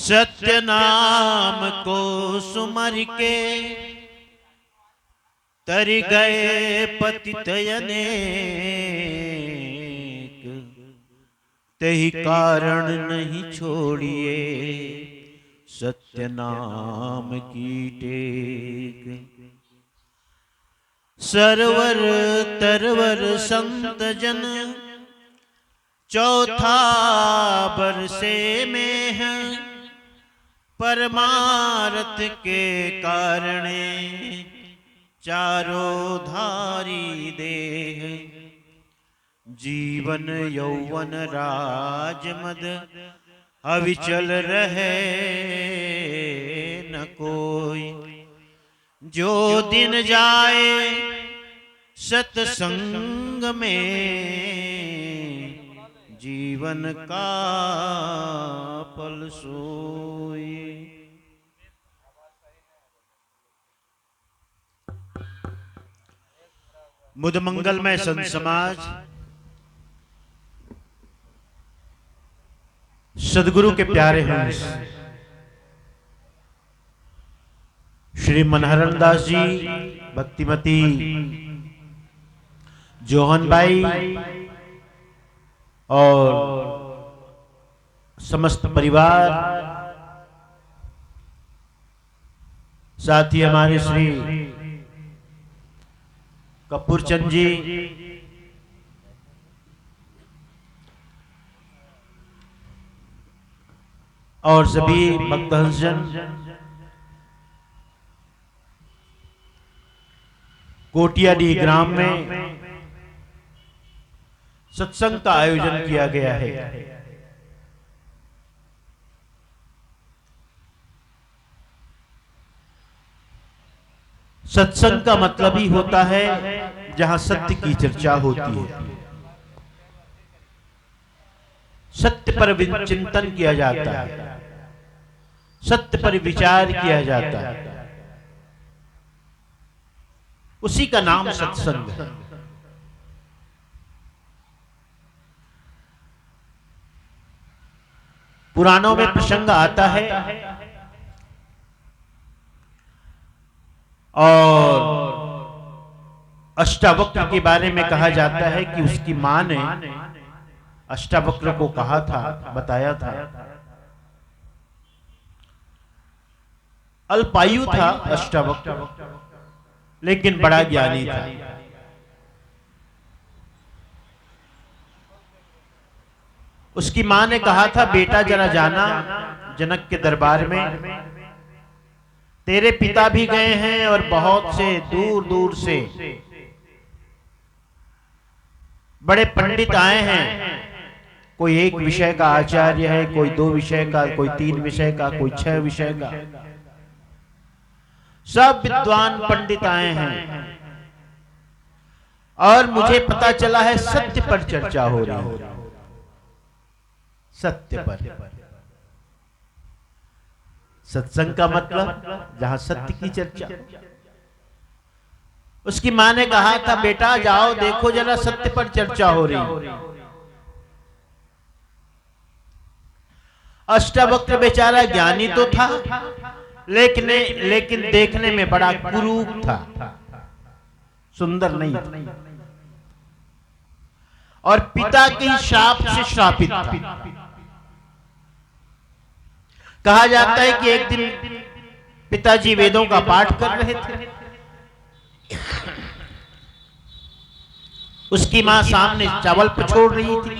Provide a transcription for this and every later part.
सत्य नाम को सुमर के तर गए पतित अनेक, तेहि कारण नहीं छोड़िए सत्य नाम की टेक। सरवर तरवर संत जन चौथा बरसे में है, परमार्थ के कारणे चारों धारी देह। जीवन यौवन राजमद अविचल रहे न कोई, जो दिन जाए सत्संग में जीवन का फल सोई। मुद मंगलमय संत समाज सदगुरु के प्यारे हंस श्री मनहरण दास जी, भक्तिमती जोहन भाई और समस्त परिवार, साथ ही हमारे श्री कपूर चंद जी, और सभी भक्तजन, कोटियाडी ग्राम में सत्संग का आयोजन किया गया है। सत्संग का मतलब ही होता है जहां सत्य की चर्चा होती है, सत्य पर चिंतन किया जाता है, सत्य पर विचार किया जाता है, उसी का नाम सत्संग है। पुराणों में प्रसंग आता है और अष्टावक्र के बारे में कहा जाता है कि उसकी मां ने अष्टावक्र को कहा था, बताया था। अल्पायु था अष्टावक्र, लेकिन बड़ा ज्ञानी था। उसकी मां ने कहा था, बेटा जरा जाना जनक के दरबार में, तेरे पिता भी गए हैं और बहुत से दूर दूर से बड़े पंडित आए हैं। कोई एक विषय का आचार्य है, कोई 2 विषय का, कोई 3 विषय का, कोई 6 विषय का, सब विद्वान पंडित आए हैं। और मुझे पता चला है सत्य पर चर्चा हो रही है, सत्य पर। सत्संग का मतलब जहां सत्य की चर्चा। उसकी मां ने कहा था, बेटा जाओ देखो जरा सत्य पर चर्चा हो रही है। अष्टावक्र बेचारा ज्ञानी तो था, लेकिन देखने में बड़ा कुरूप था, सुंदर नहीं था, और पिता के शाप से श्रापित था। कहा जाता है कि एक दिन पिताजी वेदों का पाठ कर रहे थे, उसकी मां सामने चावल पछोड़ रही थी,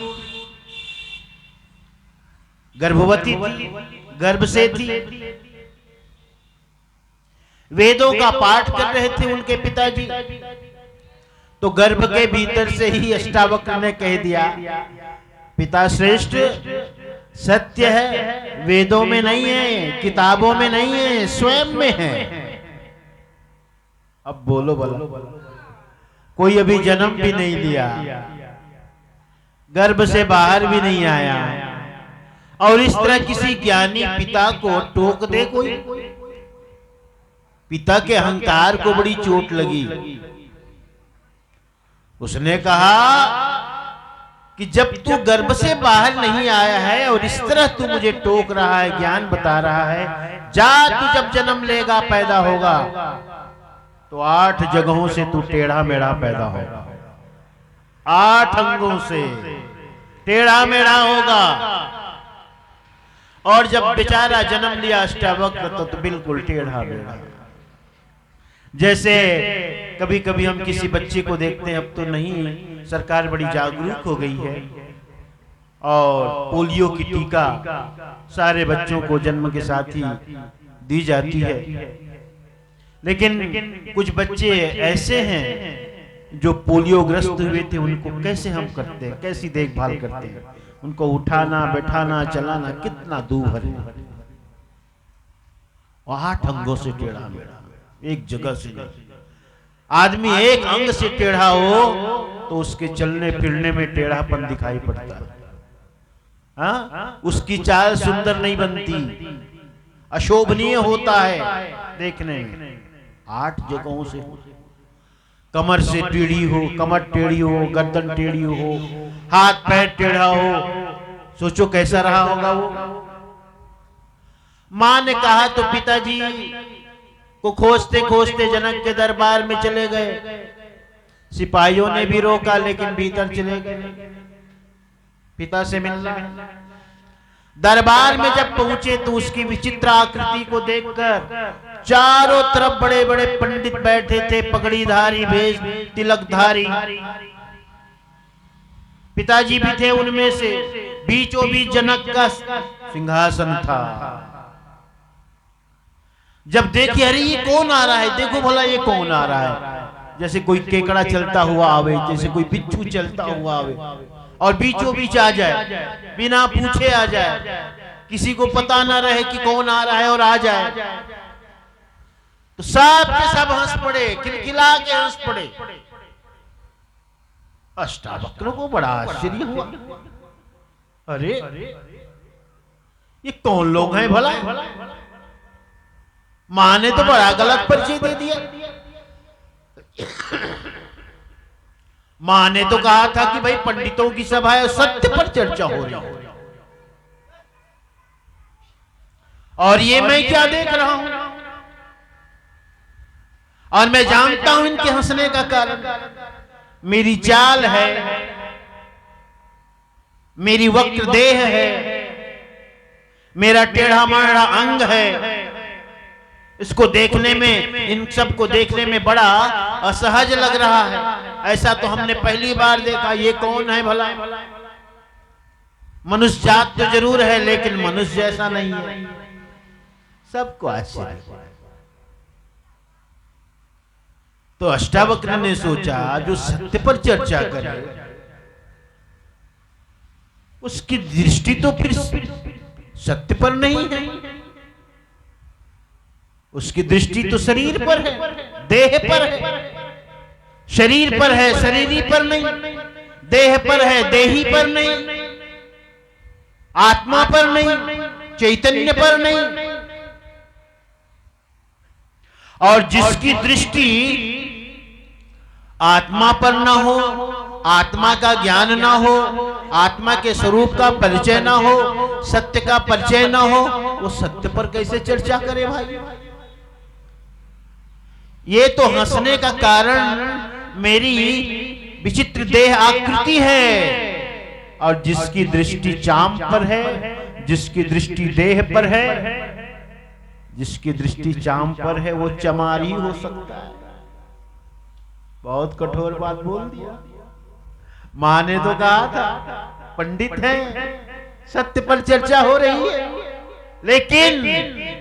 गर्भवती थी, गर्भ से थी। वेदों का पाठ कर रहे थे उनके पिताजी, तो गर्भ के भीतर से ही अष्टावक्र ने कह दिया, पिता श्रेष्ठ, सत्य है, वेदों में नहीं है, किताबों में नहीं है, स्वयं में है। अब बोलो बोलो, कोई अभी जन्म भी नहीं लिया, गर्भ से बाहर भी नहीं आया, और इस तरह किसी ज्ञानी पिता को टोक दे कोई। पिता के अहंकार को बड़ी चोट लगी। उसने कहा, कि जब तू गर्भ से बाहर नहीं आया है और इस तरह तू मुझे टोक रहा है, ज्ञान बता रहा है, जा तू जब जन्म लेगा, पैदा होगा तो 8 जगहों से तू टेढ़ा मेढ़ा पैदा होगा, 8 अंगों से टेढ़ा मेढ़ा होगा। और जब बेचारा जन्म लिया अष्टावक्र तो बिल्कुल टेढ़ा मेढ़ा। जैसे कभी कभी हम किसी बच्चे को देखते हैं, अब तो नहीं, सरकार बड़ी जागरूक हो गई है और पोलियो की टीका सारे बच्चों को जन्म के साथ ही दी जाती है। लेकिन कुछ बच्चे ऐसे हैं जो पोलियोग्रस्त हुए थे, उनको कैसे हम करते हैं, कैसी देखभाल करते हैं, उनको उठाना बैठाना चलाना कितना दूभर है। 8 अंगों से टेढ़ा मेढ़ा, एक जगह से नहीं। आदमी एक अंग से टेढ़ा हो तो उसके चलने फिरने में टेढ़ापन दिखाई पड़ता है। हाँ, उसकी चाल सुंदर नहीं बनती, अशोभनीय होता है देखने में। 8 जगहों से, कमर से टेढ़ी हो, कमर टेढ़ी हो, गर्दन टेढ़ी हो, हाथ पैर टेढ़ा हो, सोचो कैसा रहा होगा वो। मां ने कहा तो पिताजी को खोजते खोजते जनक के दरबार में चले गए। सिपाहियों ने भी रोका लेकिन भीतर चले गए पिता से मिलना। दरबार में जब पहुंचे तो उसकी विचित्र आकृति को देखकर चारों तरफ बड़े बड़े पंडित बैठे थे, पगड़ीधारी, भेष, तिलकधारी। पिताजी भी थे उनमें से। बीचों बीच जनक का सिंहासन था। जब देखे, अरे ये कौन आ रहा है, देखो भला ये कौन आ रहा है, जैसे कोई केकड़ा चलता हुआ आवे, जैसे कोई बिच्छू चलता हुआ आवे और बीचों बीच आ जाए, बिना पूछे आ जाए, किसी को पता ना रहे कि कौन आ रहा है और आ जाए। तो सब के सब हंस पड़े, खिलखिला के हंस पड़े। अष्टावक्र को बड़ा आश्चर्य हुआ, अरे ये कौन लोग हैं भला। मां ने तो बड़ा गलत परिचय दे दिया। मां ने तो कहा था कि भाई पंडितों की सभा है, सत्य पर चर्चा हो रही है, और ये मैं क्या देख रहा हूं। और मैं जानता हूं इनके हंसने का कारण मेरी चाल है, मेरी वक्र देह है, मेरा टेढ़ा मेढ़ा अंग है। इसको देखने में, इन सब को देखने में बड़ा असहज लग रहा है। ऐसा तो हमने पहली बार देखा। ये कौन है भला। मनुष्य जात तो जरूर है लेकिन मनुष्य जैसा नहीं है। सबको आश्चर्य। तो अष्टावक्र ने सोचा जो सत्य पर चर्चा करे उसकी दृष्टि तो फिर सत्य पर नहीं है, उसकी दृष्टि तो शरीर पर है, देह पर है। शरीर पर है, शरीरी पर नहीं। देह पर है, देही पर नहीं। आत्मा पर नहीं, चैतन्य पर नहीं। और जिसकी दृष्टि आत्मा पर ना हो, आत्मा का ज्ञान ना हो, आत्मा के स्वरूप का परिचय ना हो, सत्य का परिचय ना हो, वो सत्य पर कैसे चर्चा करे भाई। ये तो हंसने का कारण मेरी विचित्र देह आकृति है। और जिसकी दृष्टि चाम पर है, जिसकी दृष्टि देह पर है, जिसकी दृष्टि चाम पर है, वो चमार ही हो सकता है। बहुत कठोर बात बोल दिया। मां ने तो कहा था पंडित है, सत्य पर चर्चा हो रही है, लेकिन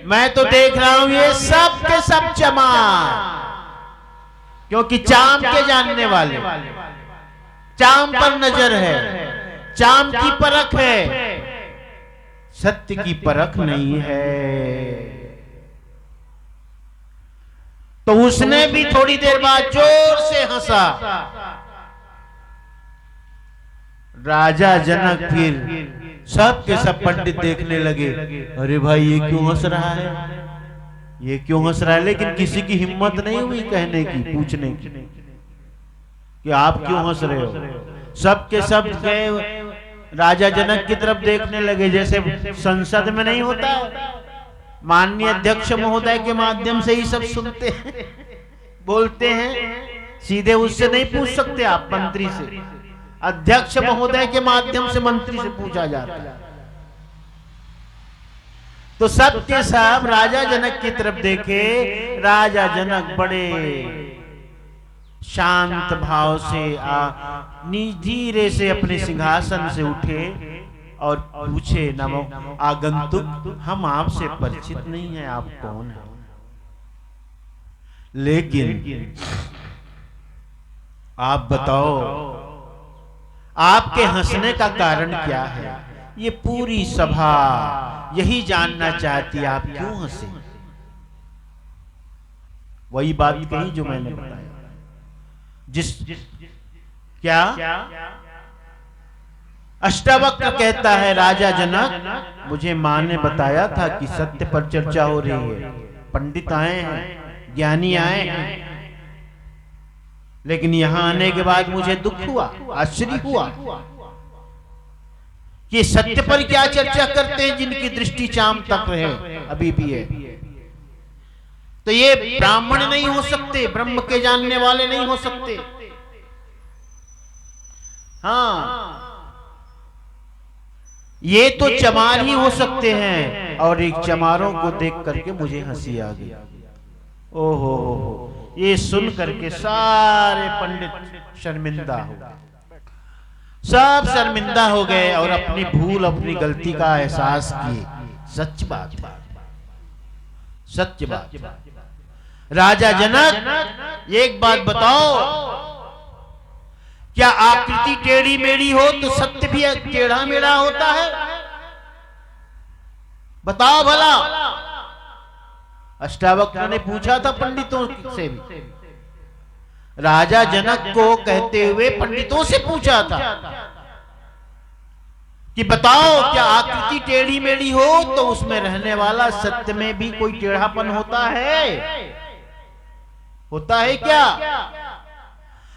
मैं तो देख रहा हूं ये सब के सब चमार। क्योंकि चाम के जानने वाले, चाम पर नजर है, चाम की परख है, सत्य की परख नहीं है। तो उसने भी थोड़ी देर बाद जोर से हंसा। राजा जनक फिर सब के सब पंडित देखने लगे, अरे भाई ये क्यों हंस रहा है, ये क्यों हंस रहा है। लेकिन किसी की हिम्मत नहीं हुई कहने की, पूछने की कि आप क्यों हंस रहे हो। सब के सब गए राजा जनक की तरफ देखने लगे, जैसे संसद में नहीं होता, माननीय अध्यक्ष महोदय के माध्यम से ही सब सुनते हैं, बोलते हैं, सीधे उससे नहीं पूछ सकते आप मंत्री से, अध्यक्ष महोदय के माध्यम से मंत्री से पूछा जाता है। तो सब के सब राजा जनक की तरफ देखे। राजा जनक बड़े शांत भाव से धीरे से अपने सिंहासन से उठे और पूछे, नमो आगंतुक, हम आपसे परिचित नहीं हैं, आप कौन हैं? लेकिन आप बताओ, आपके हंसने का कारण क्या है? ये पूरी सभा यही जानना चाहती है, आप क्यों हंसे? वही बात कही जो मैंने बताया। क्या अष्टावक्र कहता है, राजा जनक, मुझे मां ने बताया था कि सत्य पर चर्चा हो रही है, पंडित आए हैं, ज्ञानी आए हैं, लेकिन यहां आने के बाद मुझे दुख हुआ, आश्चर्य हुआ कि सत्य पर क्या चर्चा करते हैं जिनकी दृष्टि चाम तक है, अभी भी है। तो ये ब्राह्मण नहीं हो सकते, ब्रह्म के जानने वाले नहीं हो सकते। हाँ, ये तो चमार ही हो सकते हैं। और एक चमारों को देख करके मुझे हंसी आ गई। ओहो, ये सुन करके सारे पंडित शर्मिंदा हो गए, सब शर्मिंदा हो गए और अपनी भूल, अपनी गलती का एहसास किए। सच बात, सच बात। राजा जनक, एक बात बताओ, क्या आकृति टेढ़ी मेढ़ी हो तो सत्य भी टेढ़ा मेढ़ा होता है? बताओ भला। अष्टावक्र ने पूछा था पंडितों से भी, राजा जनक को कहते हुए पंडितों से पूछा था कि बताओ, क्या आकृति टेढ़ी मेढ़ी हो तो उसमें रहने वाला सत्य में भी कोई टेढ़ापन होता है? होता है क्या?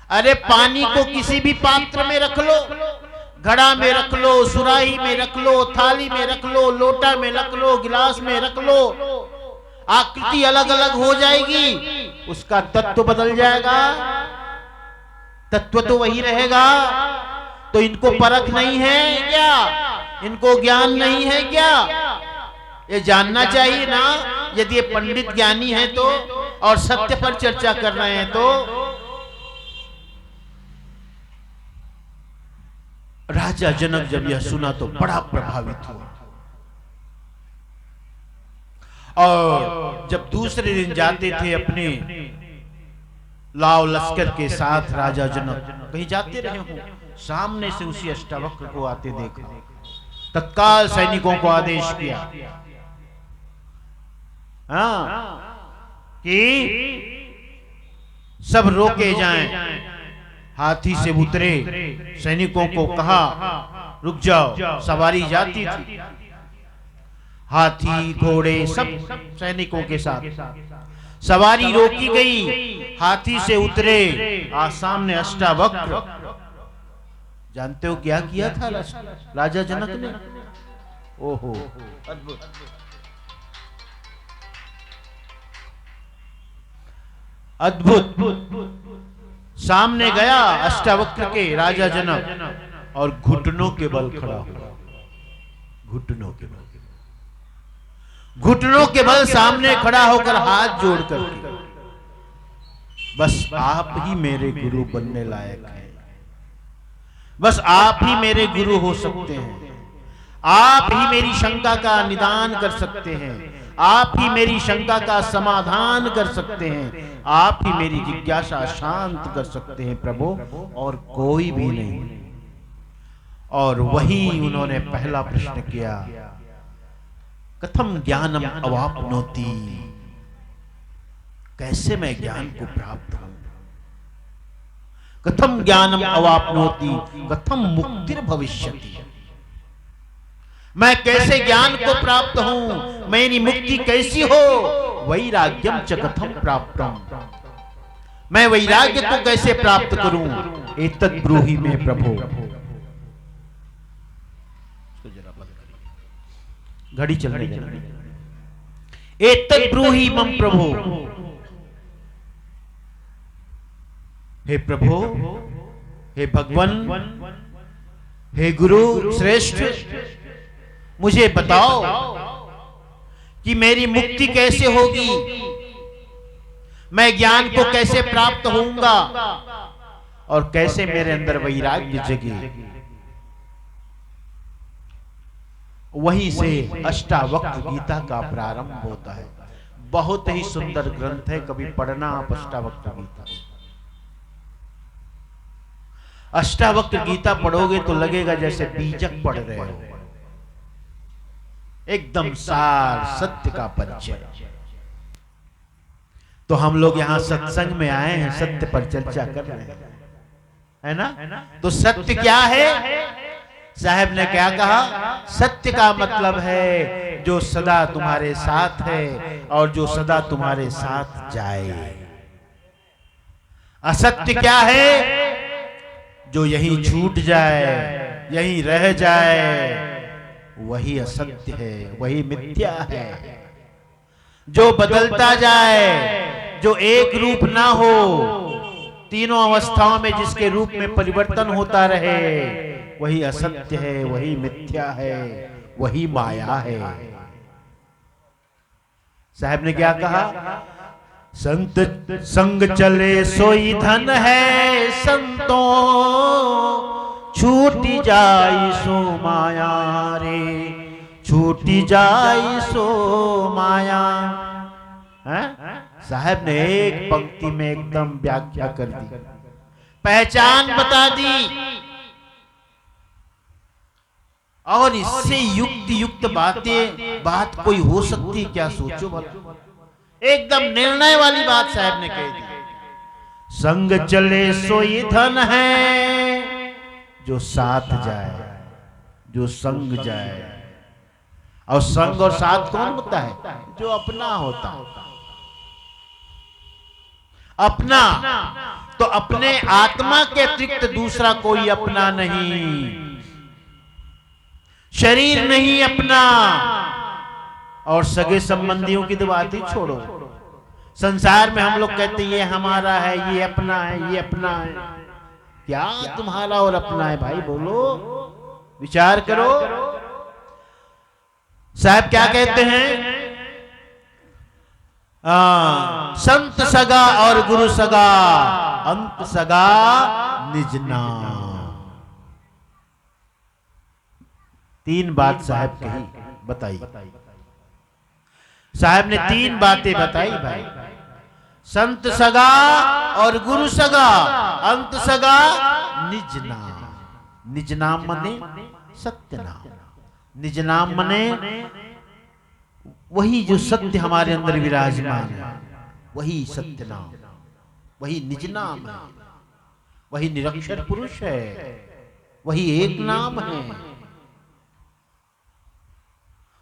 अरे पानी को किसी भी पात्र में रख लो, घड़ा में रख लो, सुराही में रख लो, थाली में रख लो, लोटा में रख लो, गिलास में रख लो, आकृति अलग अलग हो जाएगी, उसका तत्व बदल जाएगा, तत्व तो वही रहेगा। तो इनको परख नहीं है क्या? इनको ज्ञान नहीं है क्या? ये जानना चाहिए ना। यदि ये पंडित ज्ञानी है तो, और सत्य पर चर्चा कर रहे हैं तो। राजा जनक जब यह सुना तो बड़ा प्रभावित हुआ, और जब दूसरे दिन जाते थे अपने लाव लश्कर के साथ, राजा जनक कहीं जाते रहे हों, सामने से उसी अष्टावक्र को आते देखा, तत्काल सैनिकों को आदेश किया कि सब रोके जाएं। हाथी से उतरे, सैनिकों को कहा रुक जाओ, सवारी जाती थी, हाथी घोड़े सब सैनिकों के साथ, सवारी रोकी गई, हाथी से उतरे, सामने अष्टावक्र। जानते हो क्या किया था राजा जनक ने? ओहो, अद्भुत। अद्भुत। सामने गया अष्टावक्र के राजा जनक और घुटनों के बल खड़ा हुआ, घुटनों के बल, घुटनों के बल सामने खड़ा होकर हाथ जोड़कर, बस आप ही मेरे गुरु बनने लायक हैं, बस आप ही मेरे गुरु हो सकते हैं, आप ही मेरी शंका का निदान कर सकते हैं, आप ही मेरी शंका का समाधान कर सकते हैं, आप ही मेरी जिज्ञासा शांत कर सकते हैं प्रभु, और कोई भी नहीं। और वही उन्होंने पहला प्रश्न किया, कथम ज्ञानम अवाप्नोति, कैसे मैं ज्ञान को प्राप्त हूं? कथम ज्ञानम अवाप्नोति कथम मुक्तिर भविष्यति, मैं कैसे ज्ञान को प्राप्त हूं, मेरी मुक्ति कैसी हो? वैराग्यम च कथम प्राप्तम, मैं वैराग्य तो कैसे प्राप्त करूं? एतत् ब्रूहि में प्रभो। घड़ी चलने देना। एतत् ब्रूहि मम प्रभो। हे प्रभु, हे भगवान, हे गुरु श्रेष्ठ, मुझे बताओ कि मेरी मुक्ति कैसे होगी, मैं ज्ञान को कैसे प्राप्त होऊंगा और कैसे मेरे अंदर वैराग्य जगे। वहीं से अष्टावक्र गीता का प्रारंभ होता है। बहुत ही सुंदर ग्रंथ है, कभी पढ़ना आप अष्टावक्र गीता। अष्टावक्र गीता पढ़ोगे तो लगेगा जैसे बीजक पढ़ रहे हो, एकदम सार सत्य का परिचय। तो हम लोग यहां सत्संग में आए हैं, सत्य पर चर्चा कर रहे हैं, है ना? तो सत्य क्या है? साहब ने क्या कहा? सत्य का मतलब है जो सदा तुम्हारे साथ है और जो सदा तुम्हारे साथ जाए। असत्य क्या है? जो यहीं छूट जाए, यहीं रह जाए, वही असत्य है, वही मिथ्या है। जो बदलता जाए, जो एक रूप ना हो, तीनों अवस्थाओं में जिसके रूप में परिवर्तन होता रहे, वही असत्य है, वही मिथ्या है, वही माया है। साहब ने क्या कहा? संत संग चले सोई धन है, संतों छूटी जाई सो माया रे, छूटी जाई सो माया। है? साहब ने एक पंक्ति में एकदम व्याख्या कर दी, पहचान बता दी। और इससे युक्त बात कोई हो सकती क्या? सोचो भला, एकदम निर्णय वाली बात साहब ने कह दी। संग चले सोई धन है, जो साथ जाए, जो संग जाए। और संग और साथ कौन होता है? जो अपना होता है। अपना तो अपने आत्मा के अतिरिक्त दूसरा कोई अपना नहीं, शरीर नहीं अपना। और सगे संबंधियों की तो बात ही छोड़ो। संसार में हम लोग कहते हैं ये हमारा है, ये अपना है, ये अपना है। क्या तुम्हारा और अपना है भाई? बोलो, विचार करो। साहब क्या कहते हैं? संत सगा और गुरु सगा, अंत सगा निज नाम। तीन बात साहब कही, बताई। साहब ने तीन बातें बताई भाई। संत सगा और गुरु सगा, अंत सगा निज नाम। निज नाम मने सत्य नाम। निज नाम मने वही जो सत्य हमारे अंदर विराजमान है, वही सत्य नाम, वही निज नाम है, वही निरक्षर पुरुष है, वही एक नाम है।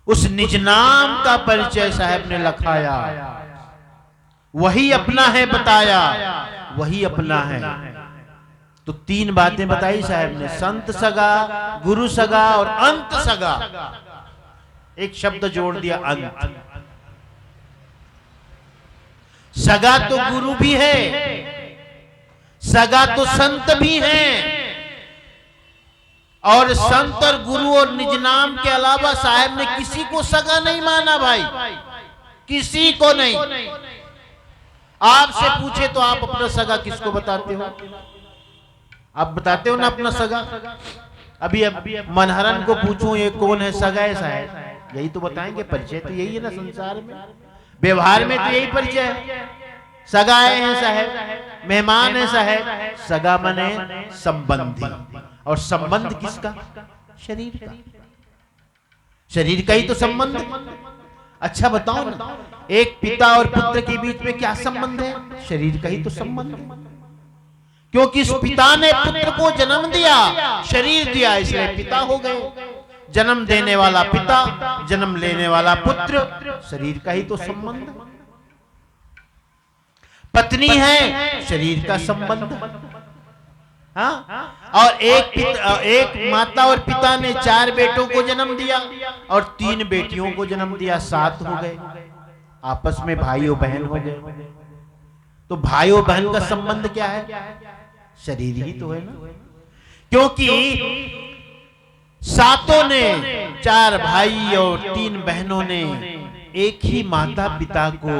उस निज नाम का परिचय साहब ने लखाया, वही अपना है बताया, वही अपना है। तो तीन बातें बताई साहब ने, संत सगा, गुरु सगा और अंत सगा। एक शब्द जोड़ दिया, अंत। सगा तो गुरु भी है, सगा तो संत भी है। और संत और गुरु और निज नाम के अलावा साहब ने किसी को सगा नहीं माना भाई, किसी को नहीं। आपसे पूछे तो आप अपना सगा किसको बताते हो? आप बताते हो ना अपना सगा? अभी मनहरन को पूछूं ये कौन है सगा है साहब, यही तो बताएंगे। परिचय तो यही है ना संसार में, व्यवहार में तो यही परिचय है। सगाए हैं साहब, मेहमान है साहब। सगा मने संबंधी, और संबंध किसका? शरीर का। शरीर का ही तो संबंध। अच्छा बताओ ना, एक पिता और पुत्र के बीच में क्या संबंध है? शरीर का ही तो संबंध है। क्योंकि इस पिता ने पुत्र को जन्म दिया, शरीर दिया, इसलिए पिता हो गए। जन्म देने वाला पिता, जन्म लेने वाला पुत्र, शरीर का ही तो संबंध। पत्नी है, शरीर का संबंध। हाँ, और एक माता और पिता ने 4 बेटों को जन्म दिया और 3 बेटियों को जन्म दिया, 7 हो गए, आपस में भाइयों बहन हो गए। तो भाइयों बहन का संबंध क्या है? शरीर ही तो है ना, क्योंकि 7 ने, 4 भाई और 3 बहनों ने एक ही माता पिता को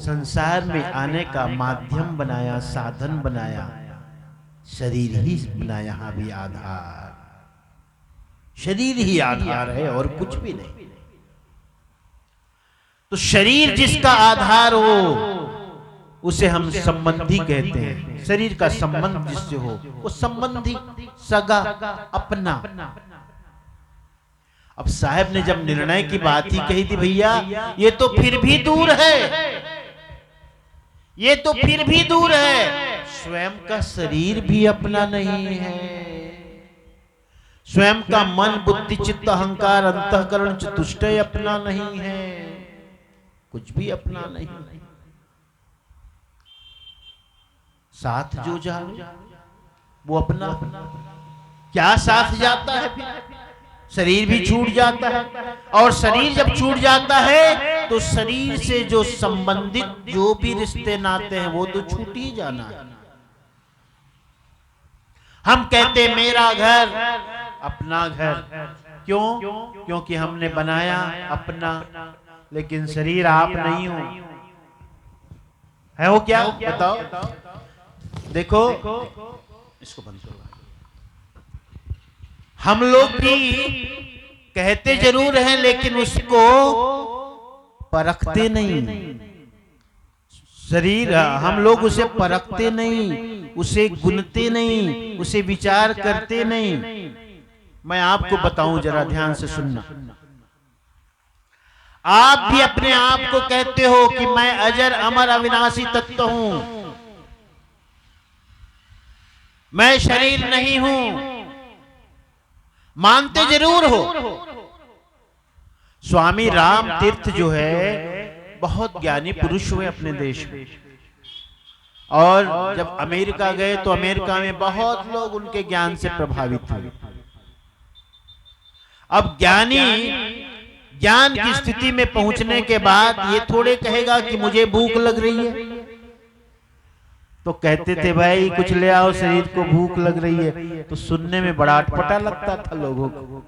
संसार में आने का माध्यम बनाया, साधन बनाया, शरीर ही बनाया। यहाँ भी आधार, शरीर ही आधार है और कुछ भी नहीं। तो शरीर जिसका आधार हो उसे हम संबंधी कहते हैं। शरीर का संबंध जिससे हो वो संबंधी, सगा, अपना। अब साहब ने जब निर्णय की बात ही कही थी, भैया ये तो फिर भी दूर है, ये तो फिर भी दूर है। स्वयं का शरीर भी अपना नहीं है, स्वयं का मन, बुद्धि, चित्त, अहंकार, अंतःकरण, चतुष्टय अपना नहीं है, कुछ भी अपना नहीं। साथ जो जाए वो अपना। क्या साथ जाता है? शरीर भी छूट जाता है, और शरीर जब छूट जाता है तो शरीर से जो संबंधित जो भी रिश्ते नाते हैं वो तो छूट ही जाना है। हम कहते मेरा घर, अपना घर, क्यों? क्योंकि हमने बनाया अपना, लेकिन शरीर आप नहीं हो। है वो क्या? बताओ। देखो, इसको बंद करो। हम लोग भी कहते जरूर हैं लेकिन उसको परखते नहीं। शरीर, हम लोग उसे परखते नहीं, उसे गुनते नहीं, उसे विचार करते नहीं। मैं आपको बताऊं, जरा ध्यान से सुनना। आप भी अपने आप को कहते हो कि मैं अजर अमर अविनाशी तत्व हूं, मैं शरीर नहीं हूं, मानते जरूर हो। स्वामी राम तीर्थ जो है बहुत ज्ञानी पुरुष हुए अपने देश में, और जब अमेरिका गए तो अमेरिका में बहुत लोग उनके ज्ञान से प्रभावित हुए। अब ज्ञानी ज्ञान की स्थिति में पहुंचने के बाद ये थोड़े कहेगा कि मुझे भूख लग रही है, तो कहते थे भाई कुछ ले आओ, शरीर को भूख लग रही है। तो सुनने में बड़ा अटपटा लगता था लोगों को,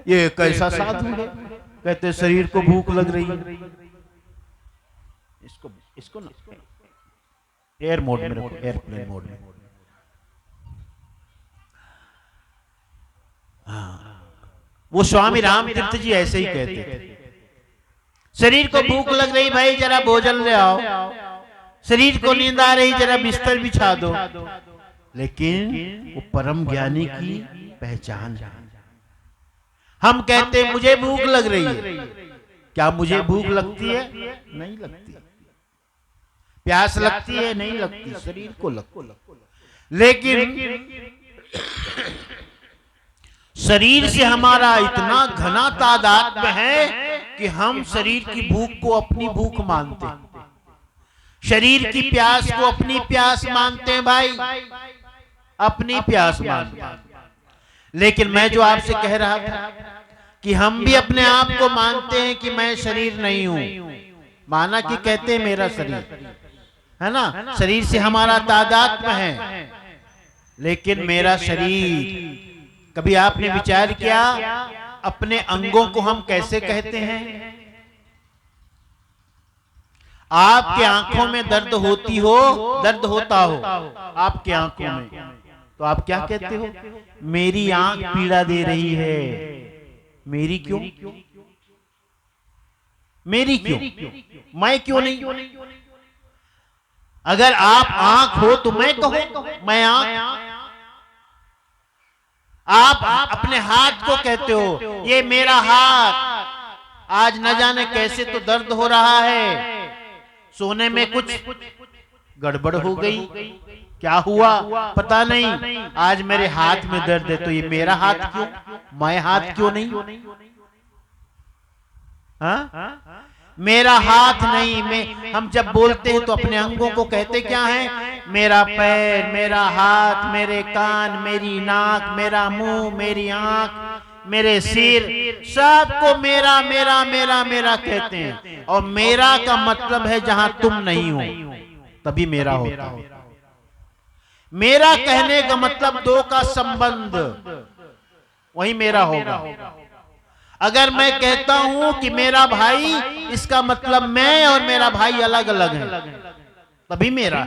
ये कैसा साधु है, कहते शरीर को भूख लग रही है। इसको ना एयर मोड में रखो, एयरप्लेन मोड में। हाँ, वो स्वामी राम तीर्थ जी ऐसे ही कहते थे, शरीर को भूख लग रही भाई जरा भोजन ले आओ, शरीर को नींद आ रही जरा बिस्तर बिछा दो। लेकिन वो परम ज्ञानी की पहचान है। हम कहते मुझे भूख लग रही है, क्या मुझे भूख लगती है? नहीं लगती। प्यास लगती है? नहीं लगती, शरीर को लगती। लेकिन शरीर से हमारा इतना घना तादात्म्य है कि हम शरीर की भूख को अपनी भूख मानते हैं, शरीर की प्यास को अपनी प्यास मानते हैं भाई, अपनी प्यास मानते हैं। लेकिन मैं जो आपसे कह रहा था कि हम भी अपने आप को मानते हैं कि मैं शरीर नहीं हूं, माना कि कहते हैं मेरा शरीर है ना, शरीर से हमारा तादात्म्य है, लेकिन मेरा शरीर। कभी आपने विचार किया अपने अंगों को हम कैसे कहते हैं? आपके आंखों में दर्द होती हो, दर्द होता हो आपके आंखों में, तो आप क्या कहते हो? मेरी आंख पीड़ा दे रही है। मेरी क्यों? मेरी क्यों? मैं क्यों नहीं? अगर आप आंख हो तो मैं कहूं मैं आंख। आप अपने हाथ को कहते हो ये मेरा हाथ, आज न जाने कैसे तो दर्द हो रहा है, सोने में कुछ गड़बड़ हो गई, क्या हुआ पता नहीं, आज मेरे हाथ में दर्द है। तो ये मेरा हाथ क्यों? मैं हाथ क्यों नहीं? हाँ? मेरा हाथ नहीं, मैं हम जब बोलते हैं तो अपने अंगों को कहते क्या है? मेरा पैर, मेरा हाथ, मेरे कान, मेरी नाक, मेरा मुंह, मेरी आंख, मेरे सिर, सबको मेरा मेरा मेरा मेरा कहते हैं। और मेरा का मतलब है जहां तुम नहीं हो तभी मेरा होता है। मेरा कहने का मतलब दो का संबंध, वही मेरा होगा। अगर मैं कहता हूं कि मेरा भाई, इसका मतलब मैं और मेरा भाई अलग अलग हैं, तभी मेरा।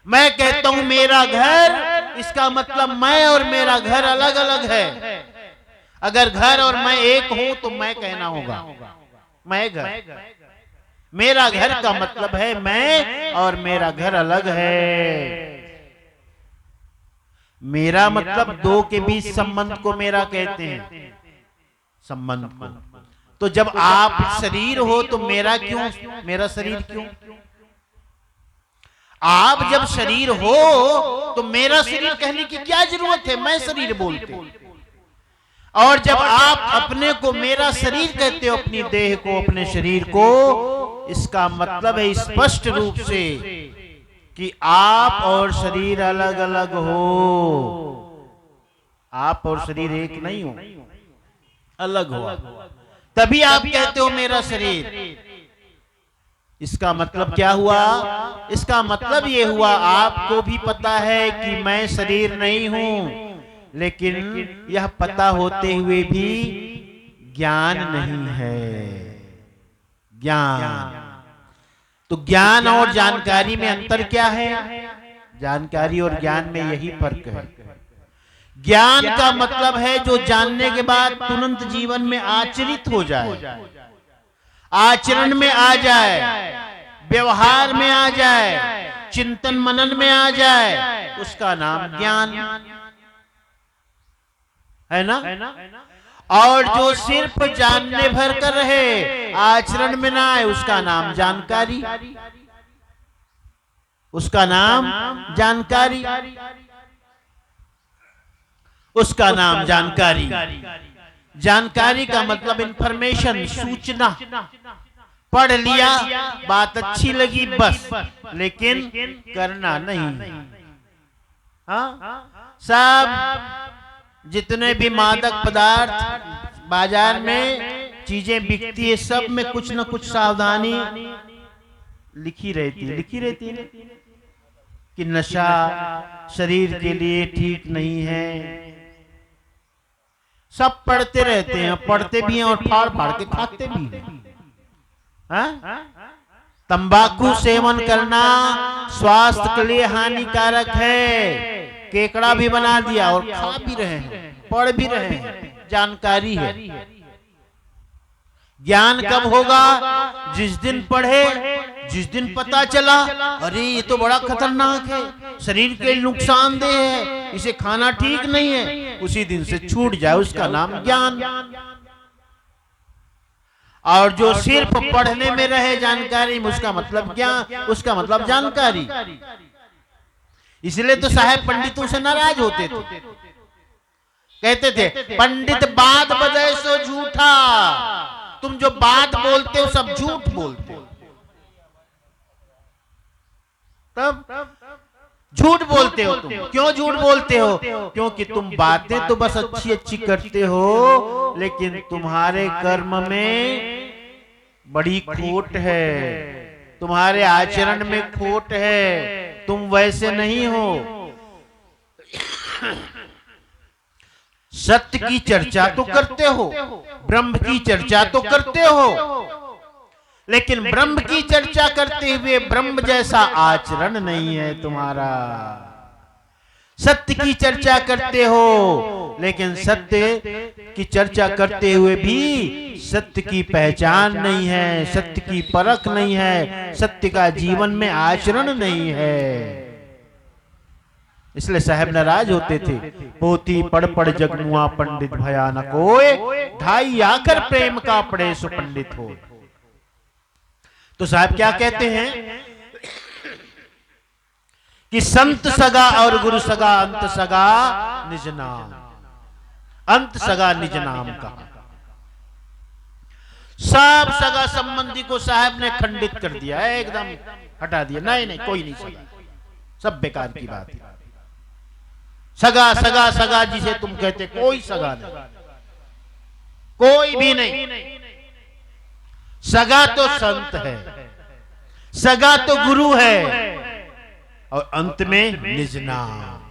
मैं कहता हूं मेरा घर, इसका मतलब मैं और मेरा घर अलग अलग है। अगर घर और मैं एक हूं तो मैं कहना होगा मैं घर। मेरा घर का मतलब है मैं और मेरा घर अलग है। मेरा मतलब दो के बीच संबंध को मेरा कहते हैं, संबंध को। तो जब आप शरीर हो तो मेरा क्यों, मेरा शरीर क्यों? आप जब शरीर हो तो मेरा शरीर कहने की क्या जरूरत है? मैं शरीर बोलते। और जब आप अपने को मेरा शरीर कहते हो, अपनी देह को, अपने शरीर को, इसका मतलब है स्पष्ट रूप से कि आप और शरीर अलग अलग हो। आप और शरीर एक नहीं हो, अलग हो। तभी आप कहते हो मेरा शरीर। इसका मतलब क्या हुआ? इसका मतलब ये हुआ, आपको भी पता है कि मैं शरीर नहीं हूं, लेकिन यह पता होते हुए भी ज्ञान नहीं है। ज्ञान, तो ज्ञान और जानकारी में अंतर क्या है? जानकारी और ज्ञान में यही फर्क है। ज्ञान का मतलब है जो जानने के बाद तुरंत जीवन में आचरित हो जाए, आचरण में आ जाए, व्यवहार में आ जाए, चिंतन मनन में आ जाए, उसका नाम ज्ञान है ना। और जो सिर्फ जानने भर कर रहे, आचरण में ना आए, उसका नाम जानकारी, उसका नाम जानकारी, उसका नाम जानकारी। जानकारी का मतलब इंफॉर्मेशन, सूचना। पढ़ लिया, बात अच्छी लगी बस, लेकिन करना नहीं। हाँ, सब जितने भी मादक पदार्थ बाजार में चीजें बिकती है, सब में कुछ न कुछ सावधानी लिखी रहती है कि नशा शरीर के लिए ठीक नहीं है। सब पढ़ते रहते हैं, पढ़ते भी हैं और फाड़ फाड़ के खाते भी हैं। तंबाकू सेवन करना स्वास्थ्य के लिए हानिकारक है। केकड़ा भी बना दिया और खा भी रहे हैं, पढ़ भी रहे हैं, जानकारी है। ज्ञान कब होगा? जिस दिन पढ़े, जिस दिन पता चला अरे ये तो बड़ा खतरनाक है, शरीर के नुकसानदेह है, इसे खाना ठीक नहीं है, उसी दिन से छूट जाए, उसका नाम ज्ञान। और जो सिर्फ पढ़ने में रहे जानकारी में, उसका मतलब ज्ञान, उसका मतलब जानकारी। इसलिए तो साहब पंडितों से नाराज होते थे, कहते थे पंडित बात बदे सो झूठा। तुम जो बात बोलते हो सब झूठ बोलते हो। तब झूठ बोलते हो तुम। क्यों झूठ बोलते हो? क्योंकि तुम बातें तो बस अच्छी अच्छी करते हो, लेकिन तुम्हारे कर्म में बड़ी खोट है, तुम्हारे आचरण में खोट है, तुम वैसे नहीं हो। सत्य की चर्चा तो करते हो, ब्रह्म की चर्चा तो करते हो, लेकिन ब्रह्म की चर्चा करते हुए ब्रह्म जैसा आचरण नहीं है तुम्हारा। सत्य की चर्चा करते हो, लेकिन सत्य की चर्चा करते हुए भी सत्य की पहचान नहीं है, सत्य की परख नहीं है, सत्य का जीवन में आचरण नहीं है। इसलिए साहब नाराज होते थे। पोथी पढ़ पढ़ जगमुआ पंडित भयानक होए, ढाई आकर प्रेम का पढ़े सो पंडित हो। तो साहब क्या कहते हैं कि संत सगा और गुरु सगा, अंत सगा निज नाम। अंत सगा निज नाम का। सब सगा संबंधी को साहब ने खंडित कर दिया है, एकदम हटा दिया। नहीं नहीं, कोई नहीं सगा, सब बेकार की बात है। सगा सगा सगा जिसे तुम कहते, कोई सगा नहीं, कोई भी नहीं। सगा तो संत है, सगा तो गुरु है, और अंत में निज नाम।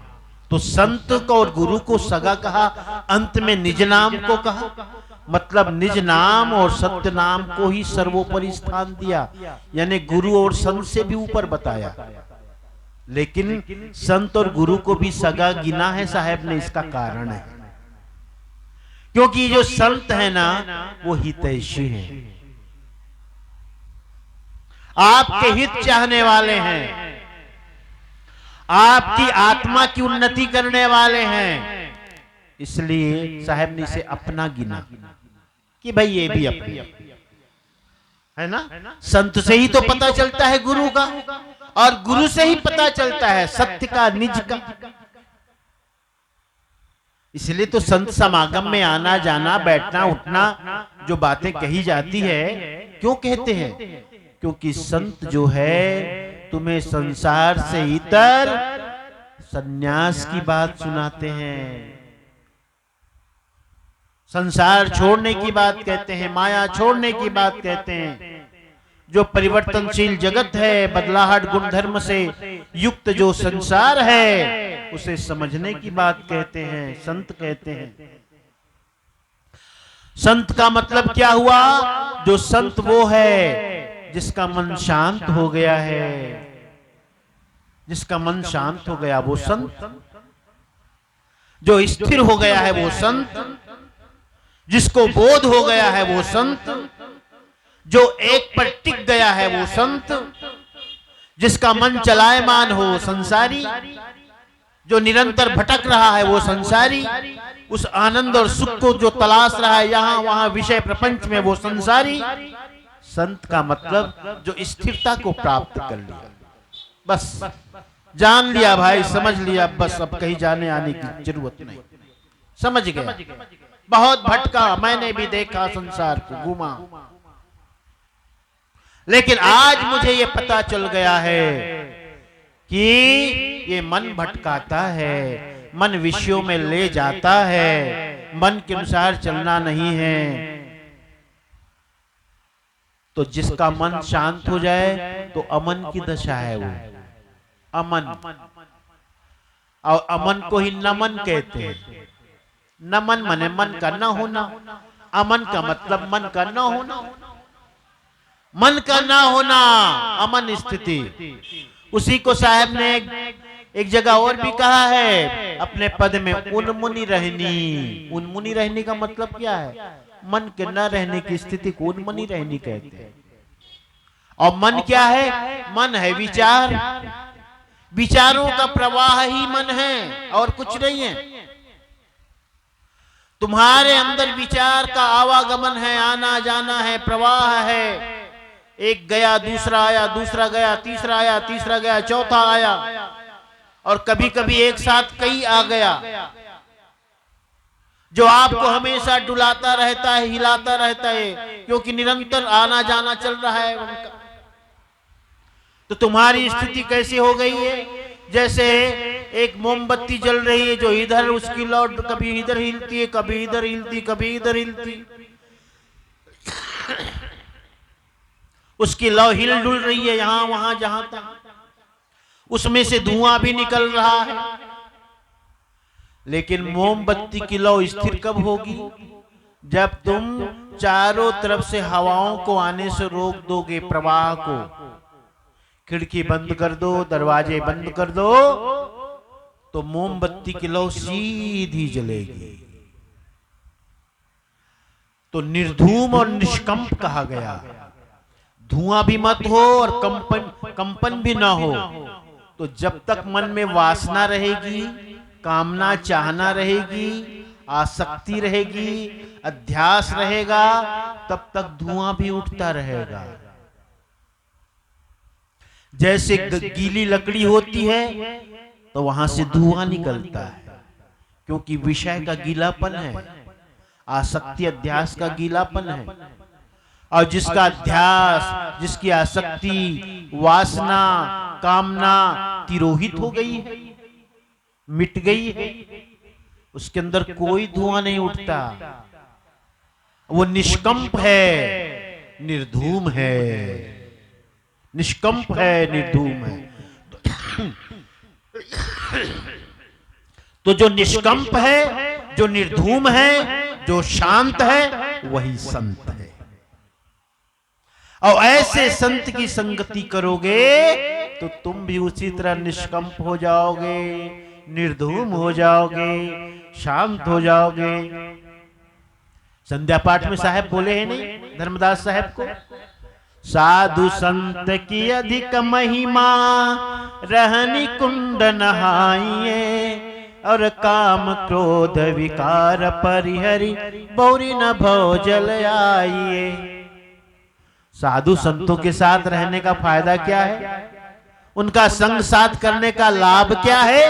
तो संत को और गुरु को सगा कहा, अंत में निज नाम को कहा, मतलब निज नाम और सत्य नाम को ही सर्वोपरि स्थान दिया, यानी गुरु और संत से भी ऊपर बताया। लेकिन संत और गुरु को भी सगा गिना है साहब ने, इसका कारण है क्योंकि जो संत है ना वो हितैषी हैं, आपके हित चाहने वाले हैं, आपकी आत्मा की उन्नति करने वाले हैं। इसलिए साहब ने इसे अपना गिना कि भाई ये भी अपनी है ना। संत से ही तो पता चलता है गुरु का, और गुरु से ही पता चलता है सत्य का, निज का। इसलिए तो संत समागम में आना जाना, बैठना उठना, जो बातें कही जाती है, क्यों कहते हैं? क्योंकि संत जो है तुम्हें संसार से इतर सन्यास की बात सुनाते हैं, संसार छोड़ने की बात कहते हैं, माया छोड़ने की बात कहते हैं। जो परिवर्तनशील जगत है, बदलाहट गुण धर्म से युक्त जो संसार है, उसे समझने की बात कहते हैं, संत कहते हैं। संत का मतलब क्या हुआ? जो संत वो है जिसका मन शांत हो गया है, जिसका मन शांत हो गया वो संत, जो स्थिर हो गया है वो संत, जिसको बोध हो गया है वो संत, जो एक पर टिक गया है वो संत, जिसका मन चलायमान हो संसारी, जो निरंतर भटक रहा है वो संसारी, उस आनंद और सुख को जो तलाश रहा है यहां वहां विषय प्रपंच में वो संसारी। संत का मतलब जो स्थिरता को प्राप्त कर लिया, बस जान लिया भाई, समझ लिया, बस अब कहीं जाने आने की जरूरत नहीं, समझ गया। बहुत भटका, मैंने भी देखा संसार को, घूमा, लेकिन आज मुझे ये पता चल गया है कि ये मन भटकाता है, मन विषयों में ले जाता है, मन के अनुसार चलना नहीं है। तो जिसका मन शांत हो जाए तो अमन की दशा है वो, अमन। और अमन को ही नमन कहते हैं। नमन माने मन का न होना, अमन का मतलब मन का न होना, मन का ना होना, अमन स्थिति। उसी को साहब ने एक जगह और भी कहा है अपने पद में, उन्मुनि रहनी। उन्मुनि रहने का मतलब क्या है? मन के न रहने की स्थिति को उन्मुनि रहनी कहते हैं। और मन क्या है? मन है विचार, विचारों का प्रवाह ही मन है और कुछ नहीं है। तुम्हारे अंदर विचार का आवागमन है, आना जाना है, प्रवाह है। एक गया, दूसरा आया, दूसरा गया, तीसरा आया, तीसरा गया, चौथा आया, और कभी कभी एक साथ कई आ गया, जो आपको हमेशा डुलाता रहता है, हिलाता रहता है, क्योंकि निरंतर आना जाना चल रहा है उनका। तो तुम्हारी स्थिति कैसे हो गई है? जैसे एक मोमबत्ती जल रही है, जो इधर उसकी लौ कभी इधर हिलती है, कभी इधर हिलती, कभी इधर हिलती, उसकी लौ हिल डुल रही है यहां वहां जहां तक, उसमें से धुआं भी निकल रहा है। लेकिन मोमबत्ती की लौ स्थिर कब होगी? जब तुम चारों तरफ से हवाओं को आने से रोक दोगे, प्रवाह को। खिड़की बंद कर दो, दरवाजे बंद कर दो, तो मोमबत्ती की लौ सीधी जलेगी। तो निर्धूम और निष्कंप कहा गया। धुआं भी मत हो और कंपन भी ना हो। तो जब तक मन में वासना रहेगी, कामना चाहना रहेगी, आसक्ति रहेगी, अध्यास रहेगा, तब तक धुआं भी उठता रहेगा। जैसे गीली लकड़ी होती है तो वहां से धुआं निकलता है, क्योंकि विषय का गीलापन है, आसक्ति अध्यास का गीलापन है। और जिसका ध्यास, जिसकी आसक्ति, वासना, कामना तिरोहित हो गई है, मिट गई है, उसके अंदर कोई धुआं नहीं उठता, वो निष्कंप है, निर्धूम है, निष्कंप है, निर्धूम है। तो जो निष्कंप है, जो निर्धूम है, जो शांत है, वही संत है। और ऐसे संत की संगति करोगे तो तुम भी उसी तरह निष्कंप हो जाओगे, निर्धूम हो जाओगे, शांत हो जाओगे। संध्या पाठ में साहब बोले हैं नहीं, धर्मदास साहब को, साधु संत की अधिक महिमा, रहनी कुंड नहाइए, और काम क्रोध विकार परिहरि, बौरी न भव जल आइए। साधु संतों के साथ रहने का फायदा क्या है? उनका संग साथ करने का लाभ क्या है?